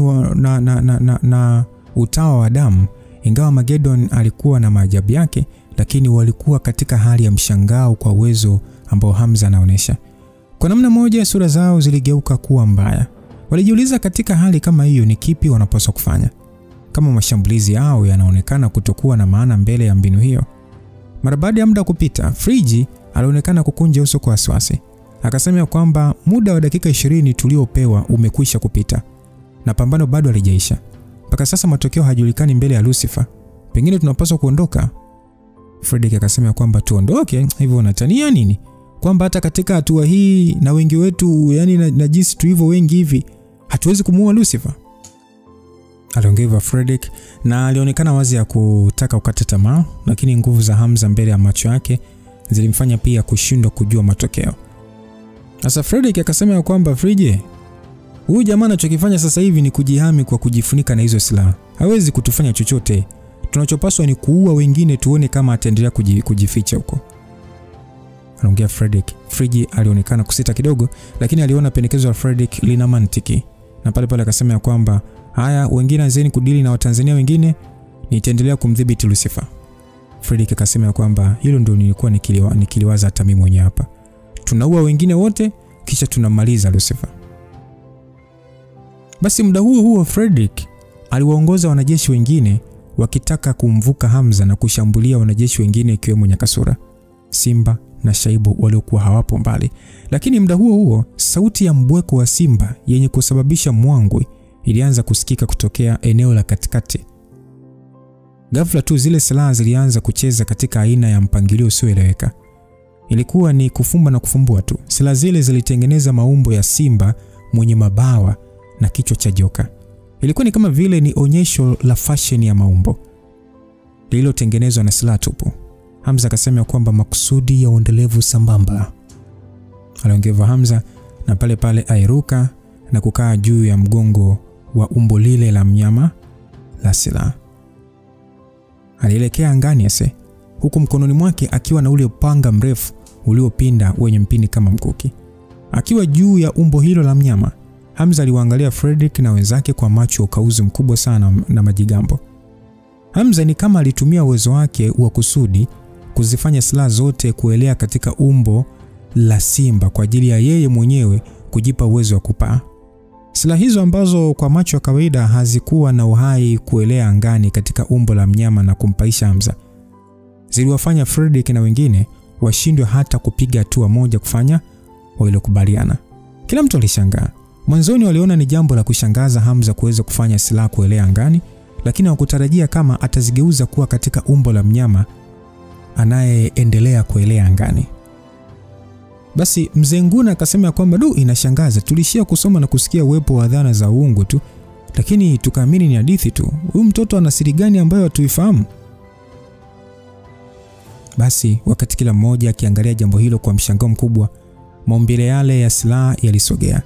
na Utawa wa damu, ingawa Magedon alikuwa na maajabu yake, lakini walikuwa katika hali ya mshangao kwa uwezo ambao Hamza anaonesha. Kwa namna moja sura zao ziligeuka kuwa mbaya. Walijiuliza katika hali kama hiyo ni kipi wanapaswa kufanya, kama mashambulizi yao yanaonekana kutokuwa na maana mbele ya mbinu hiyo. Mara baada ya muda kupita, Friji alionekana kukunja uso kwa wasiwasi. Akasema kwamba muda wa dakika 20 tuliopewa umekwisha kupita na pambano bado halijaisha. Mpaka sasa matokeo hayajulikani mbele ya Lucifer. Pengine tunapaswa kuondoka. Fredrick akasema kwamba tuondoke? Hivyo unatania nini? Kwamba hata katika hatua hii na wengi wetu, na jinsi tulivyo wengi hivi, hatuwezi kumuua Lucifer? Aliongea Fredrick na alionekana wazi ya kutaka kukata tamaa, lakini nguvu za Hamza mbele ya macho yake zilimfanya pia kushindwa kujua matokeo. Sasa Fredrick akasema kwamba Frije, huyu jamaa anachokifanya sasa hivi ni kujihami kwa kujifunika na hizo silaha. Hawezi kutufanya chochote. Tunachopaswa ni kuua wengine tuone kama ataendelea kujificha huko. Aliongea Fredrick. Friji alionekana kusita kidogo, lakini aliona pendekezo la Fredrick lina mantiki. Na pale akasema kwamba haya, wengine anzeni kudili na Watanzania wengine, nitaendelea kumdhibiti Lucifer. Fredrick akasema kwamba hilo ndio nilikuwa nikiliwaza hata mimi mwenyewe hapa. Tunaua wengine wote kisha tunamaliza Lucifer. Basi muda huo Fredrick aliwaongoza wanajeshi wengine wakitaka kumvuka Hamza na kushambulia wanajeshi wengine ikiwemo Nyakasura, Simba na Shaibu waliokuwa hawapo mbali. Lakini muda huo huo sauti ya mbweko wa simba yenye kusababisha mwangwi ilianza kusikika kutokea eneo la katikati. Ghafla tu zile silaha zilianza kucheza katika aina ya mpangilio usioeleweka. Ilikuwa ni kufumba na kufumbua tu. Silaha zile zilitengeneza maumbo ya simba mwenye mabawa na kichwa cha joka. Ilikuwa ni kama vile ni onyesho la fashion ya maumbo lililotengenezwa na silaha tupu. Hamza akasema kwamba makusudi ya uendelevu sambamba. Aliongeza Hamza na pale pale airuka na kukaa juu ya mgongo wa umbo lile la mnyama la silaha. Alielekea angani ase, huku mkononi mwake akiwa na ule upanga mrefu uliopinda wenye mpini kama mkuki. Akiwa juu ya umbo hilo la mnyama, Hamza aliwaangalia Fredrick na wenzake kwa macho ukauzi mkubwa sana na majigambo. Hamza ni kama alitumia uwezo wake wa kusudi kuzifanya silaha zote kuelea katika umbo la simba kwa ajili ya yeye mwenyewe kujipa uwezo wa kupaa. Silaha hizo ambazo kwa macho ya kawaida hazikuwa na uhai kuelea angani katika umbo la mnyama na kumpaisha Hamza, ziliwafanya Fredrick na wengine washindwe hata kupiga hatua moja kufanya walilokubaliana. Kila mtu alishangaa. Mwanzoni waliona ni jambo la kushangaza Hamza kuweza kufanya silaha kuelea angani, lakini hawakutarajia kama atazigeuza kuwa katika umbo la mnyama anayeendelea kuelea angani. Basi Mzee Nguna akasema kwamba inashangaza, tulishia kusoma na kusikia uwepo wa dhana za uungu tu, lakini tukaamini ni hadithi tu. Huyu mtoto ana siri gani ambayo hatuifahamu? Basi wakati kila mmoja akiangalia jambo hilo kwa mshangao mkubwa, maumbile yale ya silaha yalisogea.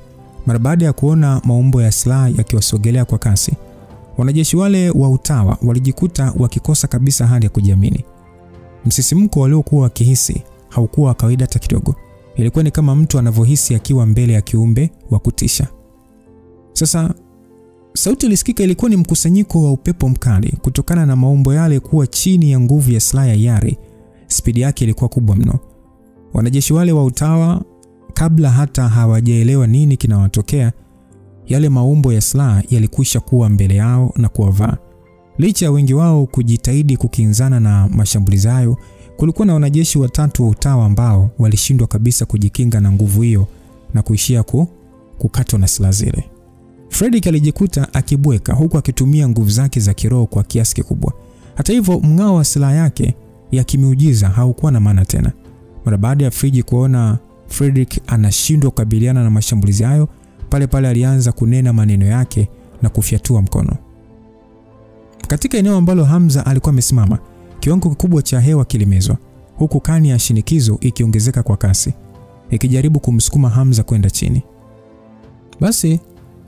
Mara baada ya kuona maumbo ya silaha yakiwasogelea kwa kasi, wanajeshi wale wa utawa walijikuta wakikosa kabisa hali ya kujiamini. Msisimko waliokuwa wakihisi haukuwa kawaida hata kidogo. Ilikuwa ni kama mtu anavyohisi akiwa mbele ya kiumbe wa kutisha. Sasa sauti ilisikika, ilikuwa ni mkusanyiko wa upepo mkali kutokana na maumbo yale kuwa chini ya nguvu ya silaha ya Yari. Spidi yake ilikuwa kubwa mno. Wanajeshi wale wa utawa kabla hata hawajaelewa nini kinawatokea, yale maumbo ya silaha yalikwisha kuwa mbele yao na kuwavaa. Licha ya wengi wao kujitahidi kukinzana na mashambulizi hayo, kulikuwa na wanajeshi watatu wa utawa ambao walishindwa kabisa kujikinga na nguvu hiyo na kuishia kukatwa na silaha zile. Fredrick alijikuta akibweka huku akitumia nguvu zake za kiroho kwa kiasi kikubwa. Hata hivyo mng'ao wa silaha yake ya kimiujiza haukuwa na maana tena. Mara baada ya Friji kuona Fredrick anashindwa kukabiliana na mashambulizi hayo, pale pale alianza kunena maneno yake na kufyatua mkono. Katika eneo ambalo Hamza alikuwa amesimama, kiwango kikubwa cha hewa kilimezwa, huku kani ya shinikizo ikiongezeka kwa kasi, ikijaribu kumsukuma Hamza kwenda chini. Basi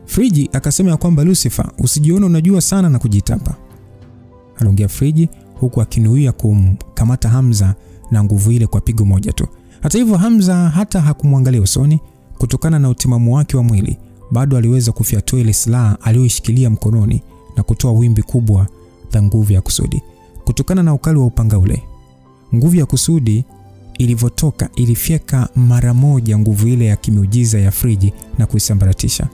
Friji akasema kwamba Lucifer, usijione unajua sana na kujitapa. Aliongea Friji huku akinuia kumkamata Hamza na nguvu ile kwa pigo moja tu. Hata hivyo Hamza hata hakumwangalia usoni. Kutokana na utimamu wake wa mwili, bado aliweza kufyatua ile silaha aliyoishikilia mkononi na kutoa wimbi kubwa la nguvu ya kusudi. Kutokana na ukali wa upanga ule, nguvu ya kusudi ilivyotoka ilifyeka mara moja nguvu ile ya kimiujiza ya Friji na kuisambaratisha.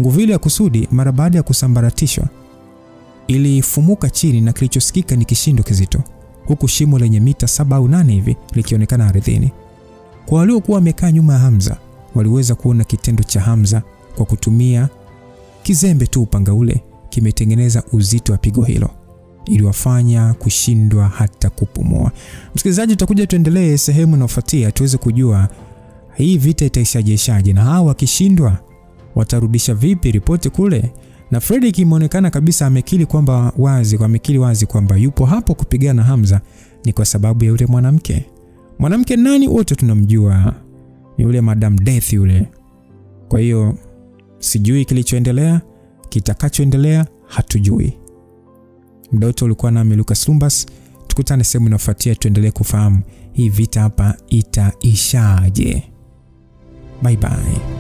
Nguvu ile ya kusudi mara baada ya kusambaratishwa ilifumuka chini na kilichosikika ni kishindo kizito, huku shimo lenye mita 7 au 8 hivi likionekana ardhini. Kwa waliokuwa wamekaa nyuma ya Hamza, waliweza kuona kitendo cha Hamza kwa kutumia kizembe tu upanga ule kimetengeneza uzito wa pigo hilo, iliwafanya kushindwa hata kupumua. Msikilizaji, tutakuja tuendelee sehemu inayofuatia tuweze kujua hii vita itaishaje na hawa wakishindwa watarudisha vipi ripoti kule. Na Fredrick imeonekana kabisa amekiri wazi kwamba yupo hapo kupigana na Hamza ni kwa sababu ya yule mwanamke. Mwanamke nani? Wote tunamjua, ni yule Madam Death yule. Kwa hiyo sijui kilichoendelea, kitakachoendelea hatujui. Mdoto ulikuwa nami Lucas Lumbas. Tukutane sehemu inayofuatia tuendelee kufahamu hii vita hapa itaishaje. Bye bye.